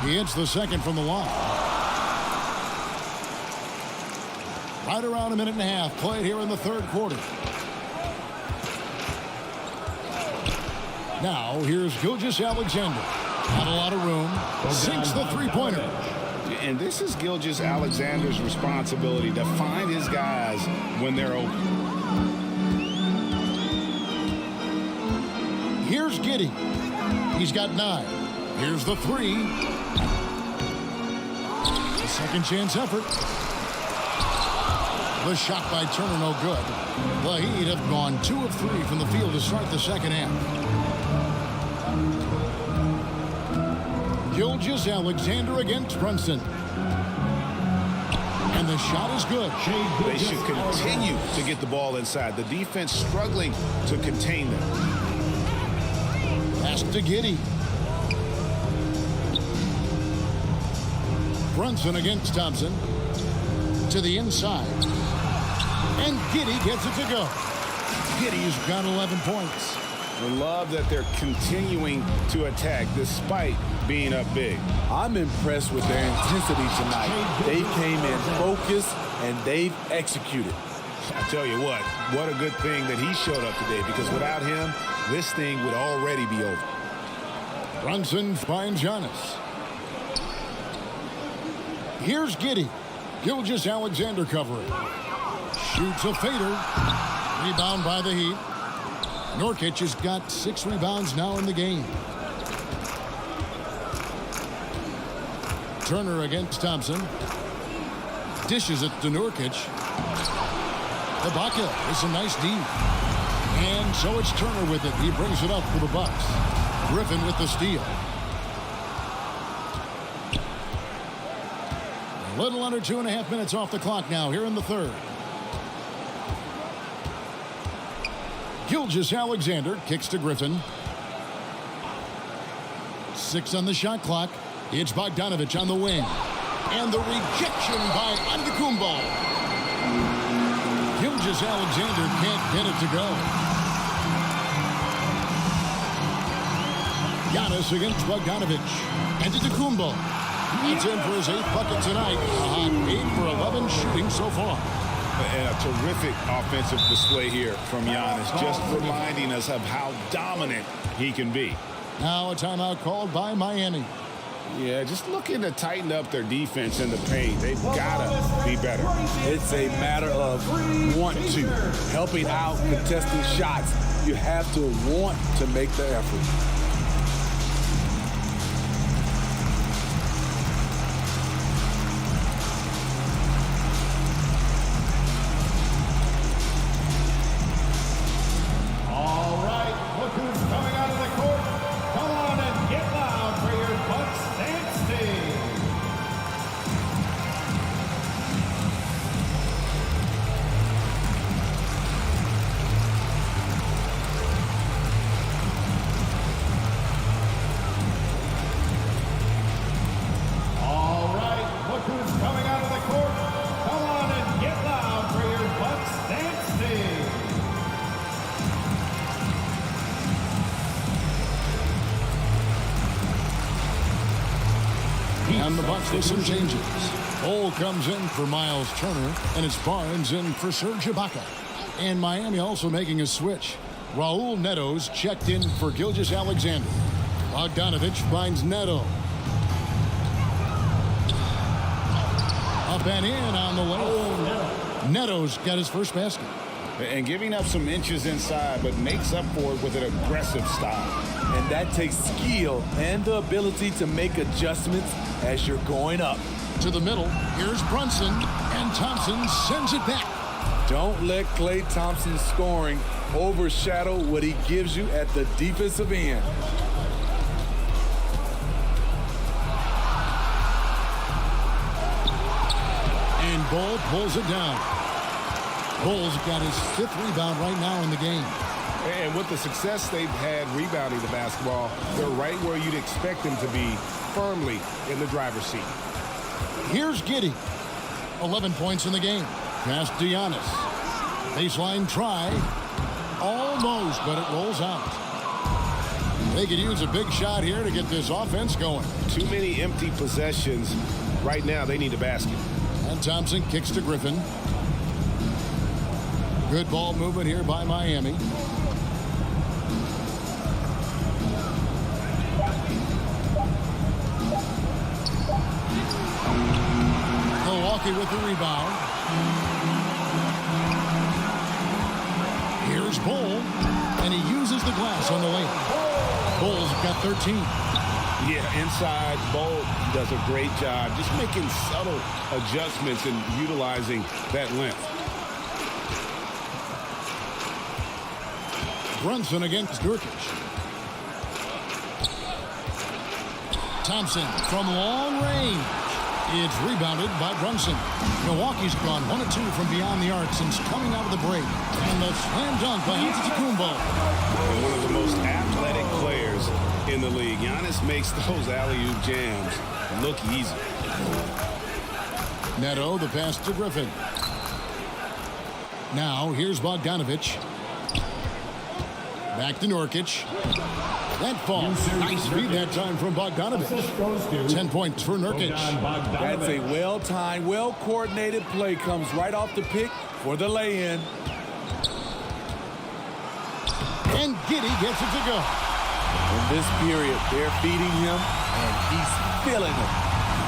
He hits the second from the line. Right around a minute and a half played here in the third quarter. Now here's Gilgeous-Alexander. Not a lot of room. Sinks the three-pointer. And this is Gilgeous-Alexander's responsibility to find his guys when they're open. Here's Giddey. He's got 9. Here's the three. A second chance effort. The shot by Turner no good. The Heat have gone 2 of 3 from the field to start the second half. Gilgeous-Alexander against Brunson. And the shot is good. They should continue to get the ball inside. The defense struggling to contain them. Pass to Giddey. Brunson against Thompson. To the inside. And Giddey gets it to go. Giddey's got 11 points. I love that they're continuing to attack despite being up big. I'm impressed with their intensity tonight. They came in focused and they've executed. I tell you what a good thing that he showed up today, because without him, this thing would already be over. Brunson finds Giannis. Here's Giddey. Gilgeous-Alexander covering. Shoots a fader. Rebound by the Heat. Nurkic has got 6 rebounds now in the game. Turner against Thompson. Dishes it to Nurkic. Ibaka is a nice D. And so it's Turner with it. He brings it up for the Bucks. Griffin with the steal. A little under 2.5 minutes off the clock now here in the third. Gilgeous-Alexander kicks to Griffin. 6 on the shot clock. It's Bogdanovich on the wing. And the rejection by Antetokounmpo. Gilgeous-Alexander can't get it to go. Giannis against Bogdanovich. Antetokounmpo. That's in for his 8th bucket tonight. A hot 8 for 11 shooting so far. And a terrific offensive display here from Giannis, just reminding us of how dominant he can be. Now a timeout called by Miami. Yeah, just looking to tighten up their defense in the paint. They've got to be better. It's a matter of want to. Helping out, contesting shots. You have to want to make the effort. And the Bucks with some changes. Cole comes in for Miles Turner, and it's Barnes in for Serge Ibaka. And Miami also making a switch. Raul Neto's checked in for Gilgeous-Alexander. Bogdanovich finds Neto. Up and in on the way. Neto's got his first basket. And giving up some inches inside, but makes up for it with an aggressive style. And that takes skill and the ability to make adjustments as you're going up. To the middle, here's Brunson, and Thompson sends it back. Don't let Klay Thompson's scoring overshadow what he gives you at the defensive end. And Bull pulls it down. Bull's got his 5th rebound right now in the game. And with the success they've had rebounding the basketball, they're right where you'd expect them to be, firmly in the driver's seat. Here's Giddey. 11 points in the game. Pass to Giannis. Baseline try. Almost, but it rolls out. They could use a big shot here to get this offense going. Too many empty possessions. Right now, they need a basket. And Thompson kicks to Griffin. Good ball movement here by Miami. Milwaukee with the rebound. Here's Bull, and he uses the glass on the layup. Bull's got 13. Yeah, inside, Bull does a great job just making subtle adjustments and utilizing that length. Brunson against Nurkic. Thompson from long range. It's rebounded by Brunson. Milwaukee's gone 1 of 2 from beyond the arc since coming out of the break. And the slam dunk by Antetokounmpo. And one of the most athletic players in the league. Giannis makes those alley-oop jams look easy. Neto, the pass to Griffin. Now, here's Bogdanovic. Back to Nurkic. That falls. Nice feed that time from Bogdanovic. 10 points for Nurkic. That's a well-timed, well-coordinated play. Comes right off the pick for the lay-in. And Giddey gets it to go. In this period, they're feeding him, and he's feeling it.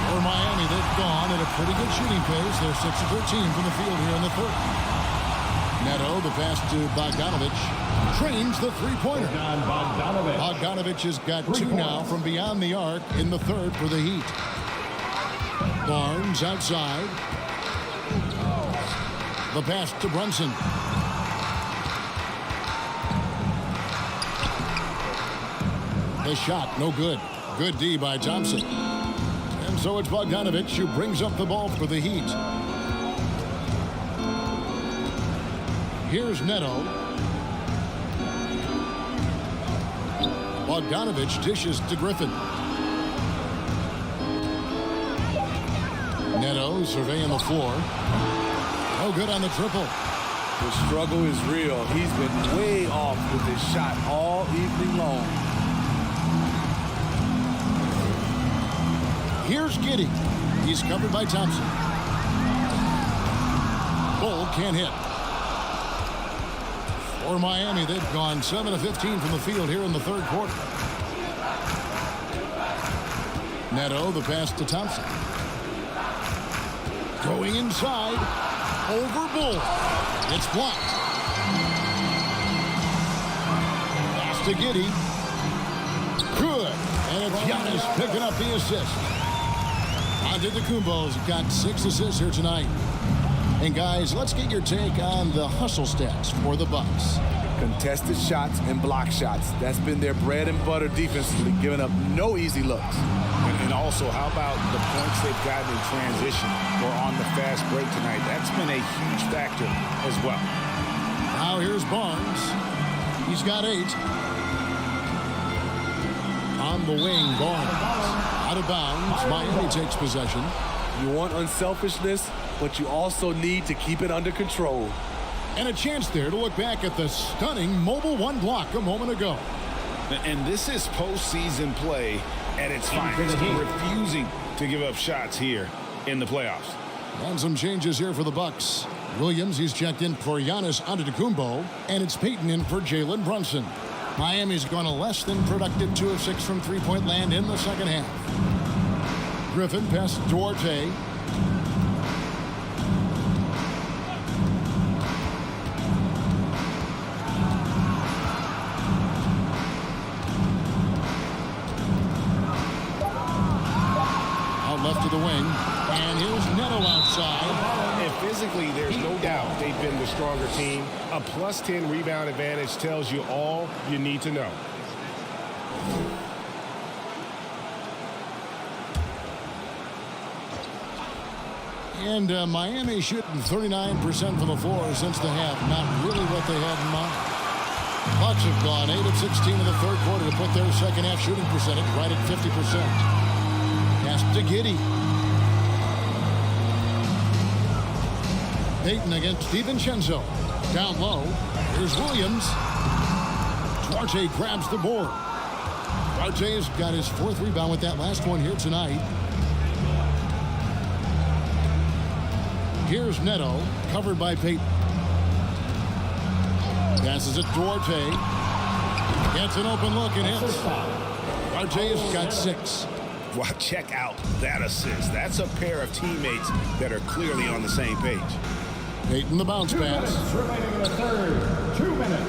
For Miami, they've gone at a pretty good shooting pace. They're 6 of 13 from the field here in the third. Neto, the pass to Bogdanovic. Trains the three-pointer. Bogdanovic has got 2 now from beyond the arc in the third for the Heat. Barnes outside. The pass to Brunson. The shot, no good. Good D by Thompson. And so it's Bogdanovic who brings up the ball for the Heat. Here's Neto. Bogdanovic dishes to Griffin. Neto surveying the floor. No good on the triple. The struggle is real. He's been way off with his shot all evening long. Here's Giddey. He's covered by Thompson. Bull can't hit. For Miami, they've gone 7 of 15 from the field here in the third quarter. Neto, the pass to Thompson. Going inside. Over Bull. It's blocked. Pass to Giddey. Good. And it's Giannis picking up the assist. Antetokounmpo's got 6 assists here tonight. And guys, let's get your take on the hustle stats for the Bucks. Contested shots and block shots. That's been their bread and butter defensively, giving up no easy looks. And also, how about the points they've gotten in transition or on the fast break tonight? That's been a huge factor as well. Now here's Barnes. He's got 8. On the wing, Barnes. Out of bounds. Miami takes possession. You want unselfishness, but you also need to keep it under control. And a chance there to look back at the stunning Mobile One block a moment ago. And this is postseason play at its finest. Refusing to give up shots here in the playoffs. And some changes here for the Bucks. Williams, he's checked in for Giannis Antetokounmpo, and it's Payton in for Jalen Brunson. Miami's gone a less than productive 2 of 6 from three-point land in the second half. Griffin passes Duarte. Out left to the wing. And here's Neto outside. And physically, there's no doubt they've been the stronger team. A +10 rebound advantage tells you all you need to know. And Miami shooting 39% from the floor since the half. Not really what they had in mind. Bucks have gone 8 of 16 in the third quarter to put their second half shooting percentage right at 50%. Pass to Giddey. Payton against DiVincenzo. Down low. Here's Williams. Duarte grabs the board. Duarte's got his fourth rebound with that last one here tonight. Here's Neto, covered by Payton. Passes it Duarte. Gets an open look and hits. Duarte's got 6. Wow, check out that assist. That's a pair of teammates that are clearly on the same page. Payton the bounce pass. Remaining in the third. 2 minutes.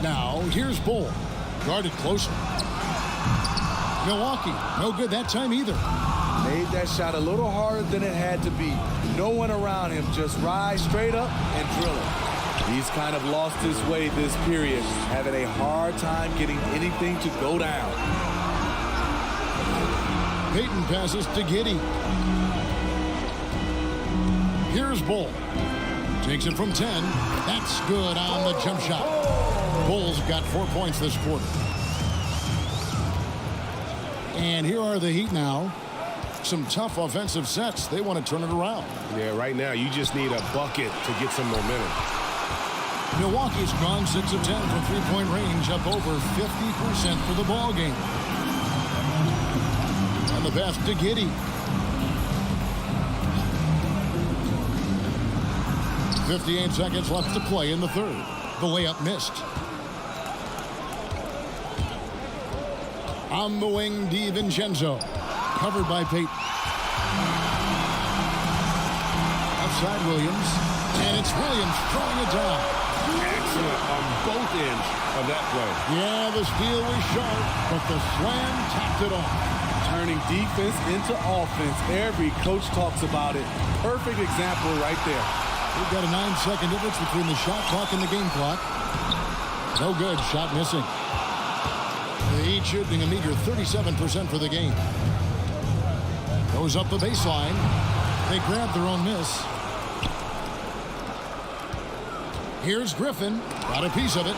Now, here's Bull. Guarded closely. Milwaukee, no good that time either. Made that shot a little harder than it had to be. No one around him, just rise straight up and drill it. He's kind of lost his way this period, having a hard time getting anything to go down. Payton passes to Giddey. Here's Bull. Takes it from 10. That's good on the jump shot. Bull's got 4 points this quarter. And here are the Heat now. Some tough offensive sets. They want to turn it around. Yeah, right now you just need a bucket to get some momentum. Milwaukee's gone 6 of 10 from three-point range, up over 50% for the ball game. And the pass to Giddey. 58 seconds left to play in the third. The layup missed. On the wing, DiVincenzo. Covered by Payton. Outside Williams. And it's Williams throwing it down. Excellent on both ends of that play. Yeah, the steal was sharp, but the slam tapped it off. Turning defense into offense. Every coach talks about it. Perfect example right there. We've got a 9-second difference between the shot clock and the game clock. No good. Shot missing. The Heat shooting a meager 37% for the game. Goes up the baseline. They grab their own miss. Here's Griffin. Got a piece of it.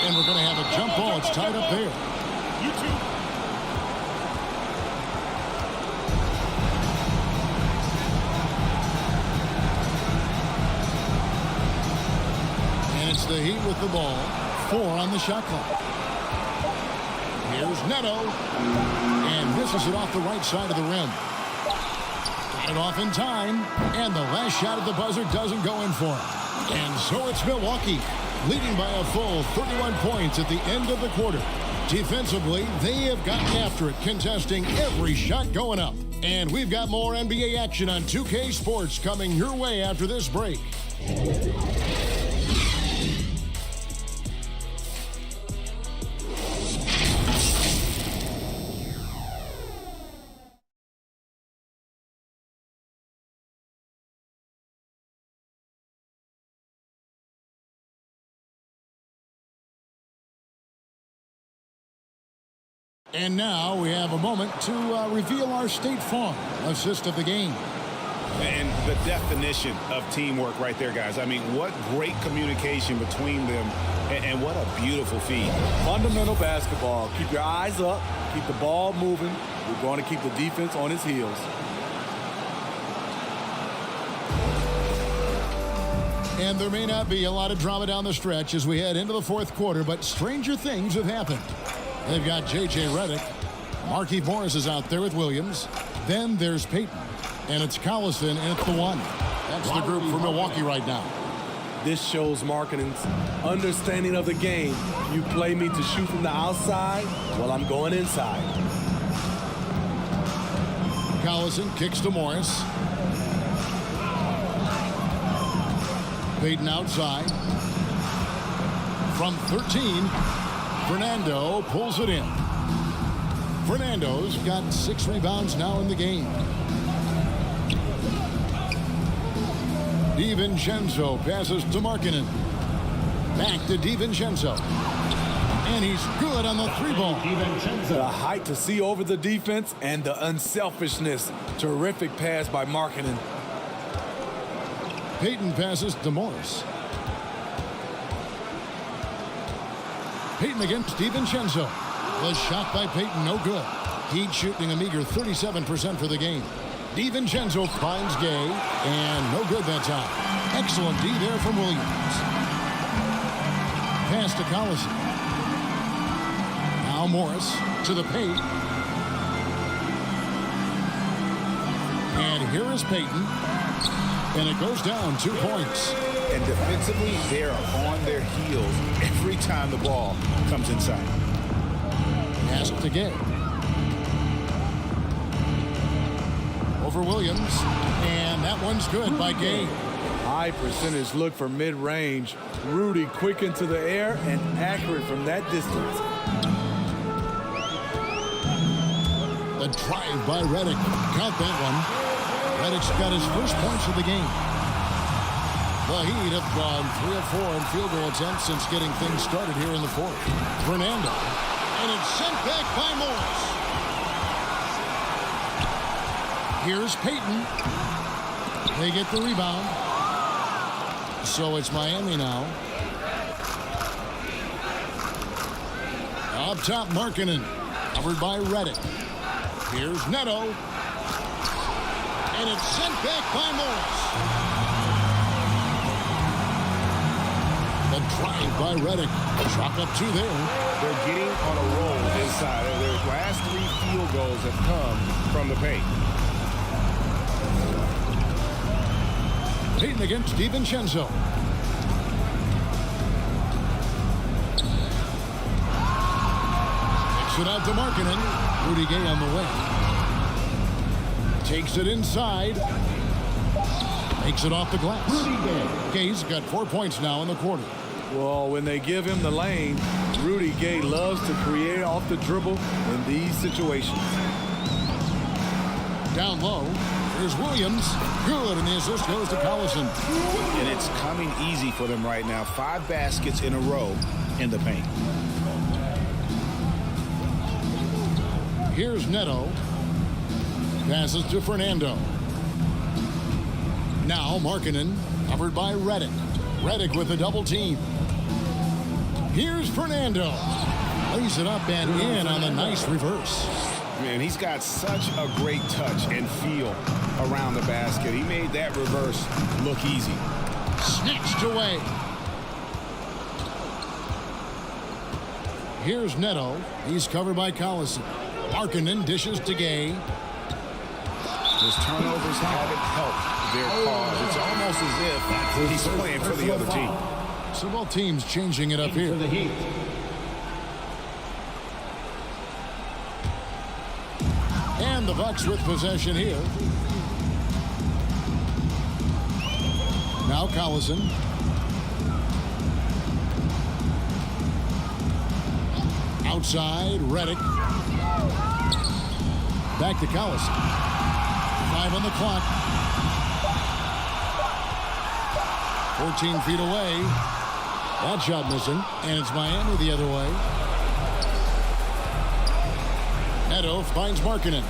And we're going to have a jump ball. It's tied up there. And it's the Heat with the ball. 4 on the shot clock. Here's Neto. And misses it off the right side of the rim. Got it off in time. And the last shot at the buzzer doesn't go in for him. And so it's Milwaukee, leading by a full 31 points at the end of the quarter. Defensively, they have gotten after it, contesting every shot going up. And we've got more NBA action on 2K Sports coming your way after this break. And now we have a moment to reveal our State Farm assist of the game. And the definition of teamwork right there, guys. I mean, what great communication between them, and what a beautiful feed. Fundamental basketball. Keep your eyes up. Keep the ball moving. We're going to keep the defense on its heels. And there may not be a lot of drama down the stretch as we head into the fourth quarter, but stranger things have happened. They've got J.J. Redick. Markieff Morris is out there with Williams. Then there's Payton. And it's Collison, and it's the one. That's the group for Milwaukee right now. This shows Markkanen's understanding of the game. You play me to shoot from the outside, well, I'm going inside. Collison kicks to Morris. Payton outside. From 13, Fernando pulls it in. Fernando's got 6 rebounds now in the game. DiVincenzo passes to Markkanen. Back to DiVincenzo. And he's good on the 3-ball. The height to see over the defense and the unselfishness. Terrific pass by Markkanen. Payton passes to Morris. Payton against DiVincenzo. The shot by Payton, no good. Heat shooting a meager 37% for the game. DiVincenzo finds Gay, and no good that time. Excellent D there from Williams. Pass to Collison. Now Morris to the paint. And here is Payton. And it goes down 2 points. And defensively, they are on their heels every time the ball comes inside. Pass it to Gay. Over Williams. And that one's good by Gay. High percentage look for mid-range. Rudy quick into the air and accurate from that distance. The drive by Redick. Count that one. Redick's got his first points of the game. The Heat have gone 3 of 4 in field goal attempts since getting things started here in the fourth. Fernando. And it's sent back by Morris. Here's Payton. They get the rebound. So it's Miami now. Up top, Markkanen. Covered by Redick. Here's Neto. And it's sent back by Morris. The drive by Redick. Chalk up 2 there. They're getting on a roll inside. Their last 3 field goals have come from the paint. Payton against DiVincenzo. Takes it out to Markkanen. Rudy Gay on the way. Takes it inside. Makes it off the glass. Rudy Gay. Gay's got 4 points now in the quarter. Well, when they give him the lane, Rudy Gay loves to create off the dribble in these situations. Down low. Here's Williams. Good, and the assist goes to Collison. And it's coming easy for them right now. 5 baskets in a row in the paint. Here's Neto. Passes to Fernando. Now Markkanen, covered by Redick. Redick with a double team. Here's Fernando. Lays it up and in on the nice reverse. Man, he's got such a great touch and feel around the basket. He made that reverse look easy. Snatched away. Here's Neto. He's covered by Collison. Markkanen dishes to Gay. His turnovers haven't helped their cause. It's almost as if he's playing for the other team. So both teams changing it up here. For the Heat. And the Bucks with possession here. Now Collison. Outside, Redick. Back to Collison. 5 on the clock. 14 feet away. That shot missing. And it's Miami the other way. Neto finds Markkanen.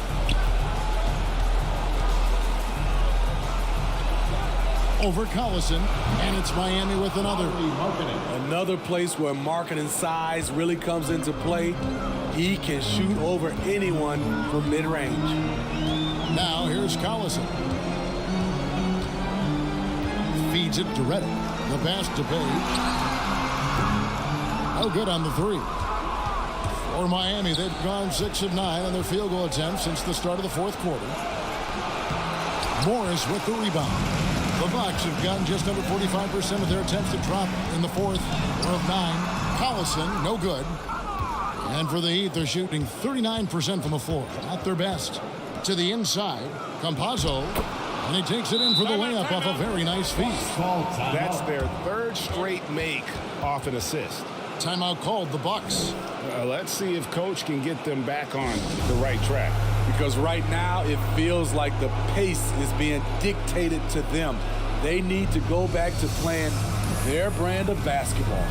Over Collison, and it's Miami with another. Another place where Markkanen's size really comes into play. He can shoot over anyone from mid-range. Now here's Collison. Feeds it to Redick. The pass to Page. No good on the 3. For Miami, they've gone 6 of 9 on their field goal attempts since the start of the fourth quarter. Morris with the rebound. The Bucks have gotten just under 45% of their attempts to drop in the fourth. 4 of 9. Collison, no good. And for the Heat, they're shooting 39% from the floor. Not their best. To the inside, Campazzo. And he takes it in for the layup off a very nice feed. That's their 3rd straight make off an assist. Timeout called the Bucks. Let's see if Coach can get them back on the right track. Because right now it feels like the pace is being dictated to them. They need to go back to playing their brand of basketball.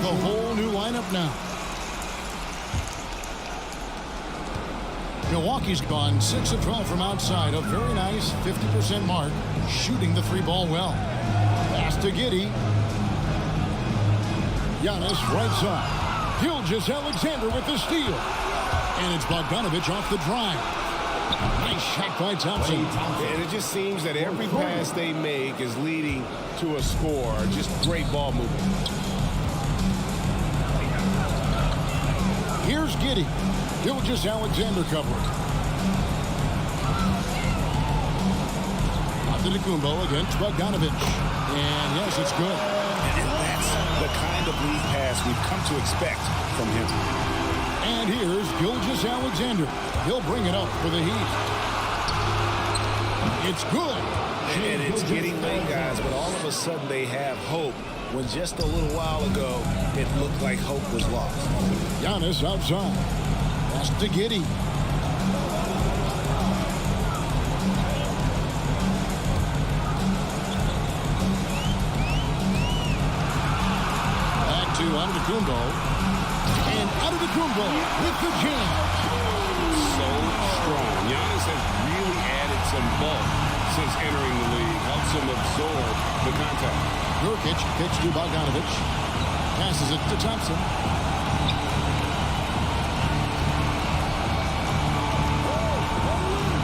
a whole new lineup now. Milwaukee's gone 6 of 12 from outside. A very nice 50% mark, shooting the three ball well. Pass to Giddey. Giannis right side. Gilgeous-Alexander with the steal. And it's Bogdanović off the drive. Nice shot by Thompson. And it just seems that every pass they make is leading to a score. Just great ball movement. Here's Giddey. Gilgeous-Alexander covering. Antetokounmpo against Bogdanović. And yes, it's good. And that's the kind of lead pass we've come to expect from him. And here's Gilgeous-Alexander. He'll bring it up for the Heat. It's good. And it's getting late, guys, but all of a sudden they have hope when just a little while ago it looked like hope was lost. Giannis outside. Pass to Giddey. Back to Antetokounmpo. And Antetokounmpo with the jam. So strong. Giannis has really added some bulk since entering the league. Helps him absorb the contact. Nurkic kicks to Bogdanović. Passes it to Thompson.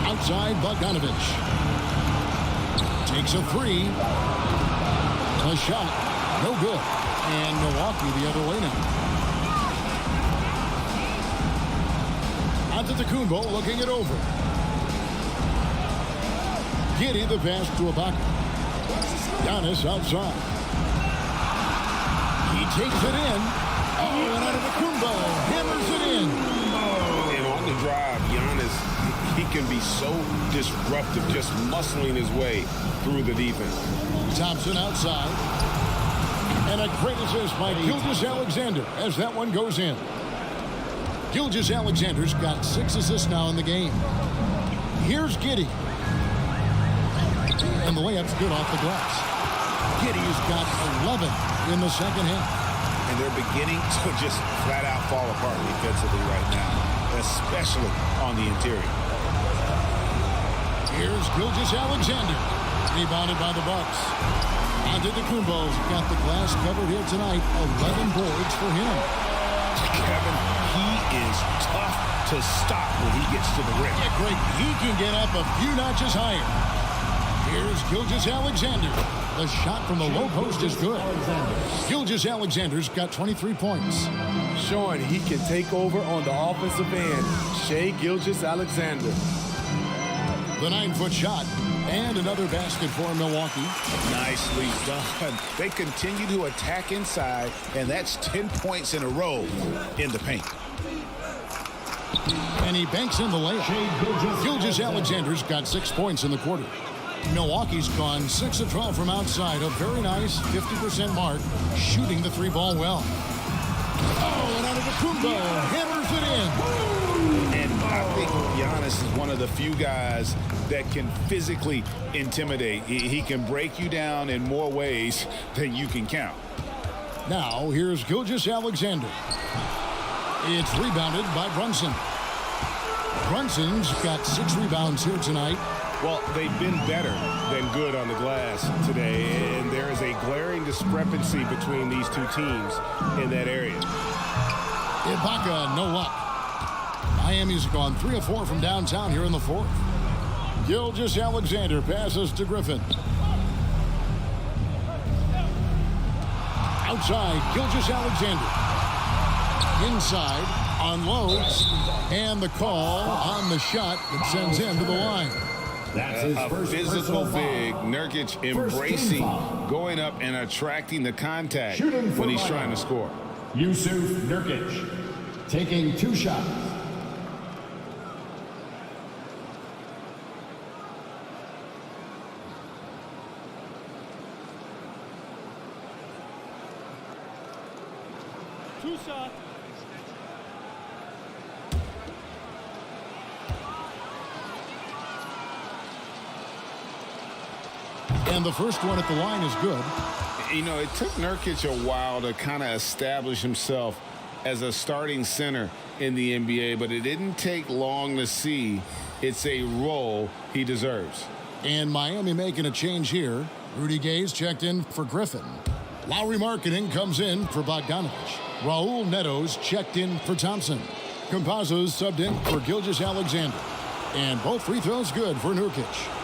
Outside Bogdanović. Takes a three. A shot. No good. And Milwaukee the other way now. Antetokounmpo looking it over. Giddey the pass to Ibaka. Giannis outside. He takes it in. Oh, and Antetokounmpo hammers it in. And on the drive, Giannis, he can be so disruptive, just muscling his way through the defense. Thompson outside. And a great assist by Gilgeous-Alexander as that one goes in. Gilgeous-Alexander's got 6 assists now in the game. Here's Giddey. And the layup's good off the glass. Giddey's got 11 in the second half. And they're beginning to just flat out fall apart defensively right now, especially on the interior. Here's Gilgeous-Alexander. Rebounded by the Bucks. Antetokounmpo's got the glass covered here tonight. 11 boards for him. Kevin, he is tough to stop when he gets to the rim. Yeah, great. He can get up a few notches higher. Here's Gilgeous-Alexander. The shot from the low post is good. Gilgeous-Alexander's got 23 points. Showing he can take over on the offensive end. Shai Gilgeous-Alexander. The 9-foot shot. And another basket for Milwaukee. Nicely done. They continue to attack inside, and that's 10 points in a row in the paint. And he banks in the layup. Gilgeous-Alexander's got 6 points in the quarter. Milwaukee's gone 6 of 12 from outside. A very nice 50% mark, shooting the three ball well. Oh, and Antetokounmpo hammers it in. And I think Giannis is one of the few guys that can physically intimidate. He can break you down in more ways than you can count. Now, here's Gilgeous-Alexander. It's rebounded by Brunson. Brunson's got 6 rebounds here tonight. Well, they've been better than good on the glass today, and there is a glaring discrepancy between these two teams in that area. Ibaka, no luck. Miami's gone 3 of 4 from downtown here in the fourth. Gilgeous-Alexander passes to Griffin. Outside, Gilgeous-Alexander. Inside, unloads, and the call on the shot that sends him to the line. That's his first physical big. Nurkic embracing, going up and attracting the contact when he's trying to score. Yusuf Nurkic taking 2 shots. Two shots. And the first one at the line is good. You know, it took Nurkic a while to kind of establish himself as a starting center in the NBA, but it didn't take long to see it's a role he deserves. And Miami making a change here. Rudy Gay's checked in for Griffin. Lauri Markkanen comes in for Bogdanovich. Raul Neto's checked in for Thompson. Campazzo's subbed in for Gilgeous-Alexander. And both free throws good for Nurkic.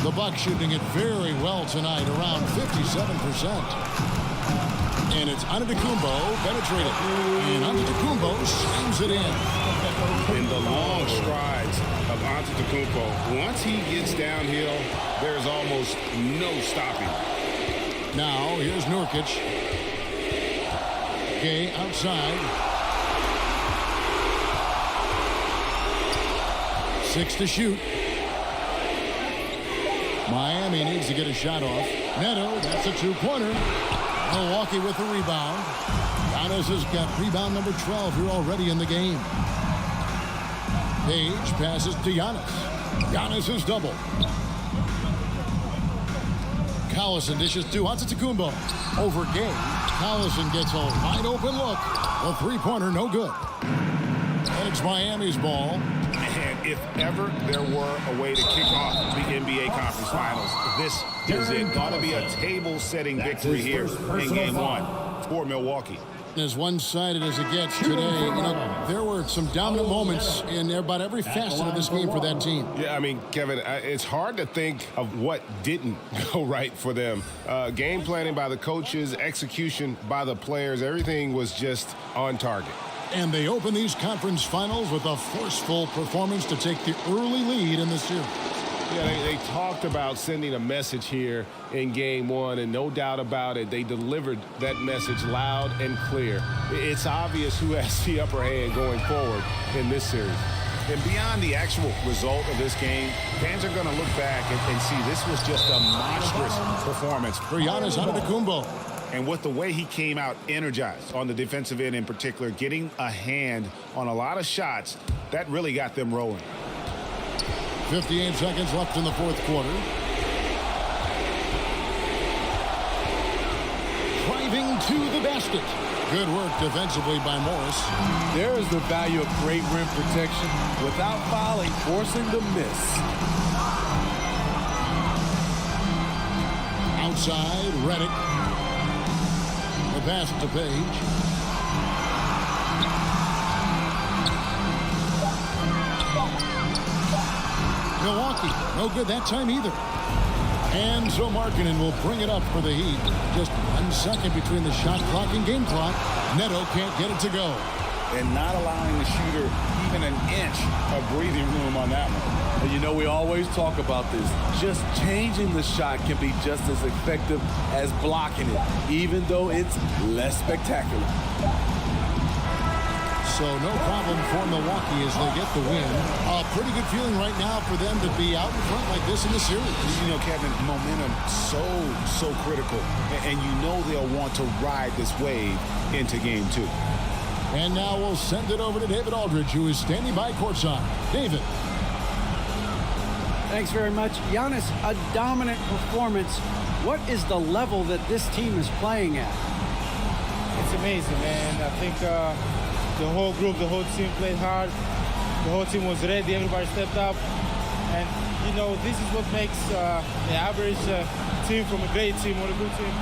The Bucks shooting it very well tonight, around 57%. And it's Antetokounmpo penetrated. And Antetokounmpo slams it in. In the long strides of Antetokounmpo, once he gets downhill, there's almost no stopping. Now, here's Nurkic. Gay outside. 6 to shoot. Miami needs to get a shot off. Neto, that's a two-pointer. Milwaukee with the rebound. Giannis has got rebound number 12 here already in the game. Page passes to Giannis. Giannis is double. Collison dishes to Antetokounmpo. Over Gay. Collison gets a wide open look. A three-pointer, no good. And it's Miami's ball. And if ever there were a way to kick off the NBA Conference Finals, this is it. Got to be a table-setting victory here in Game 1 for Milwaukee. As one-sided as it gets today, you know, there were some dominant moments in about every facet of this game for that team. Yeah, I mean, Kevin, it's hard to think of what didn't go right for them. Game planning by the coaches, execution by the players, everything was just on target. And they open these conference finals with a forceful performance to take the early lead in the series. Yeah, they talked about sending a message here in Game 1, and no doubt about it, they delivered that message loud and clear. It's obvious who has the upper hand going forward in this series. And beyond the actual result of this game, fans are going to look back and see this was just a monstrous performance for Giannis Antetokounmpo. And with the way he came out energized on the defensive end in particular, getting a hand on a lot of shots, that really got them rolling. 58 seconds left in the fourth quarter. Driving to the basket. Good work defensively by Morris. There is the value of great rim protection without fouling, forcing the miss. Outside, Redick. The pass to Page. Milwaukee, no good that time either. And so Markkanen will bring it up for the Heat. Just 1 second between the shot clock and game clock. Neto can't get it to go. And not allowing the shooter even an inch of breathing room on that one. And you know, we always talk about this. Just changing the shot can be just as effective as blocking it, even though it's less spectacular. So no problem for Milwaukee as they get the win. A pretty good feeling right now for them to be out in front like this in the series. You know, Kevin, momentum so critical. And you know they'll want to ride this wave into Game 2. And now we'll send it over to David Aldridge, who is standing by courtside. David. Thanks very much. Giannis, a dominant performance. What is the level that this team is playing at? It's amazing, man. I think the whole group, the whole team played hard. The whole team was ready. Everybody stepped up. And, you know, this is what makes the average team from a great team or a good team.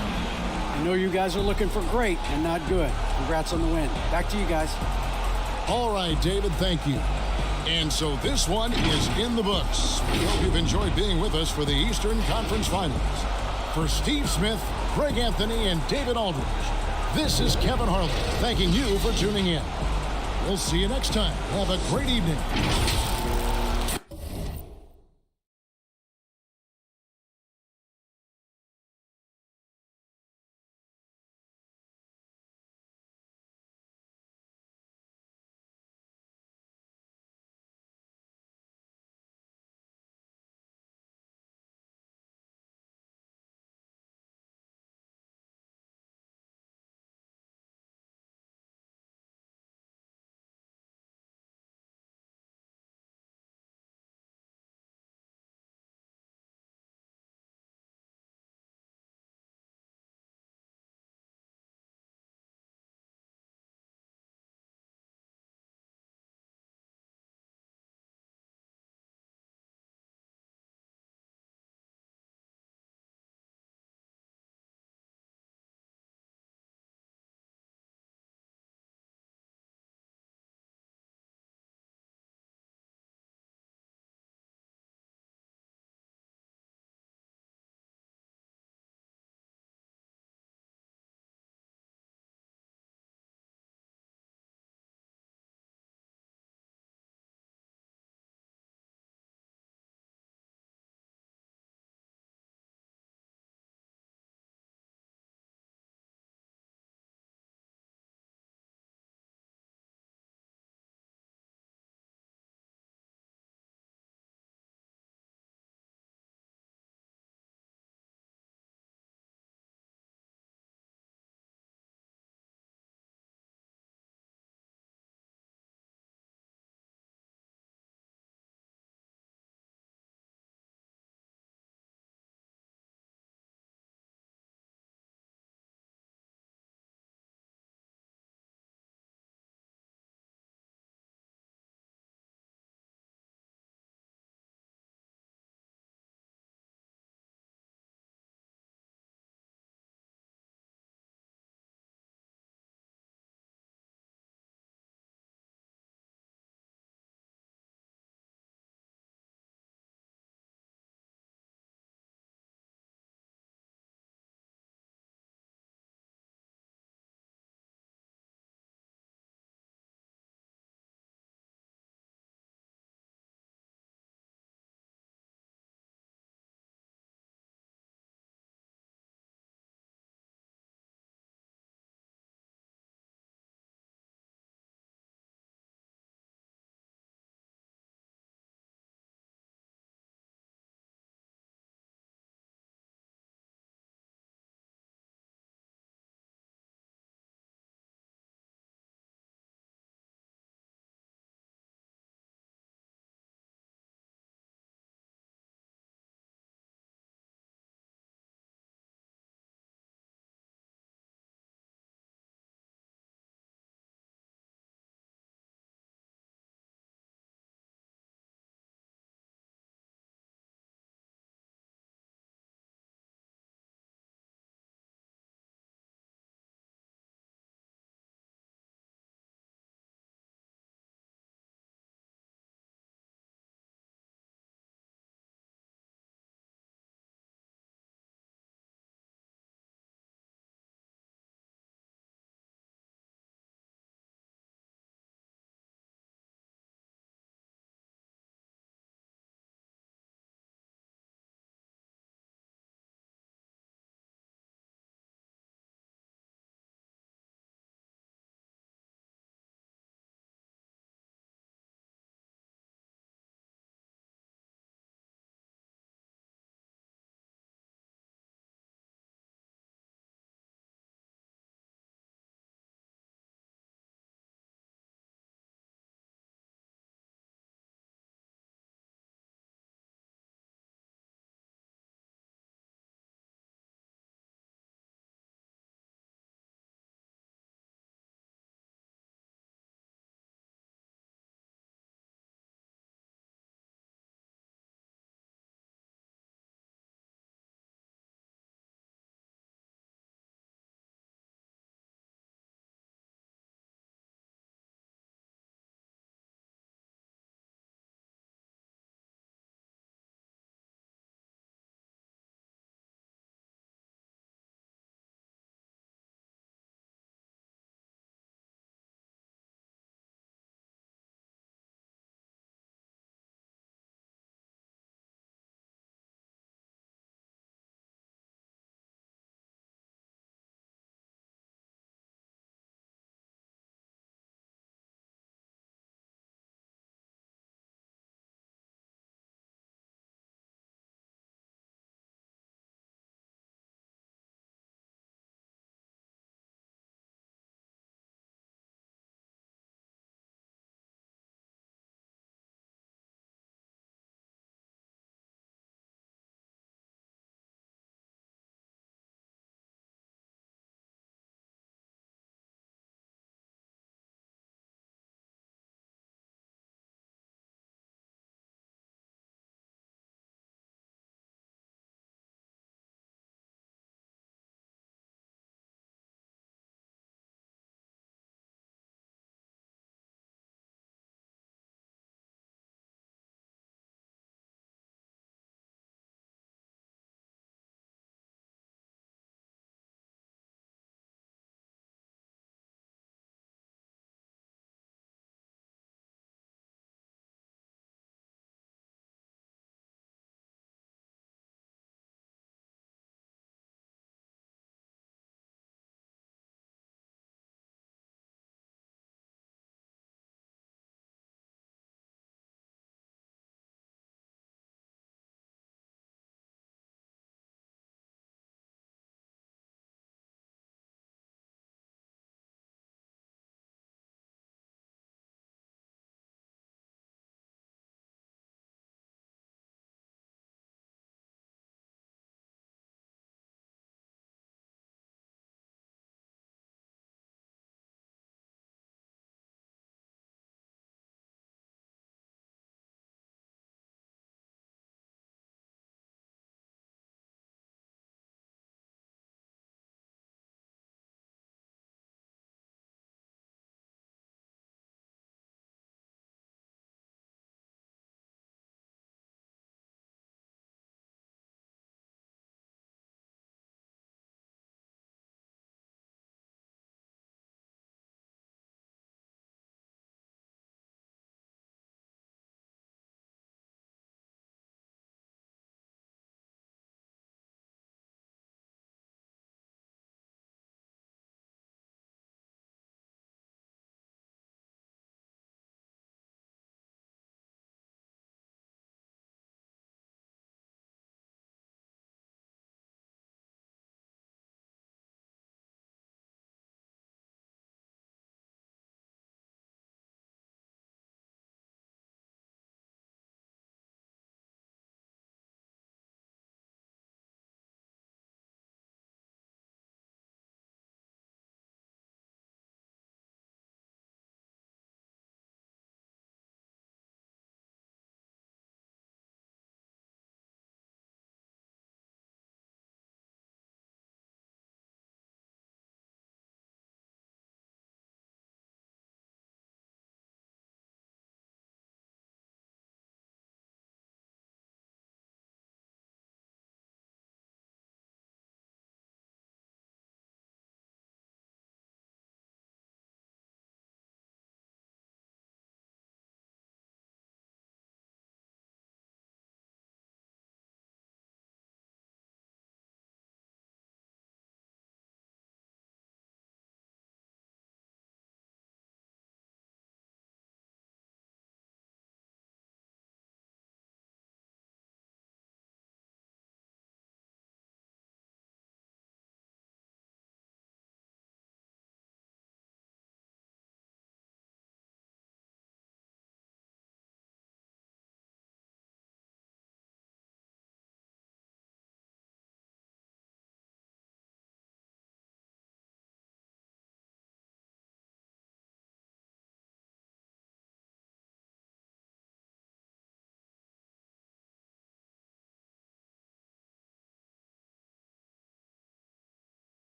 I know you guys are looking for great and not good. Congrats on the win. Back to you guys. All right, David, thank you. And so this one is in the books. We hope you've enjoyed being with us for the Eastern Conference Finals. For Steve Smith, Greg Anthony, and David Aldridge, this is Kevin Harlan thanking you for tuning in. We'll see you next time. Have a great evening.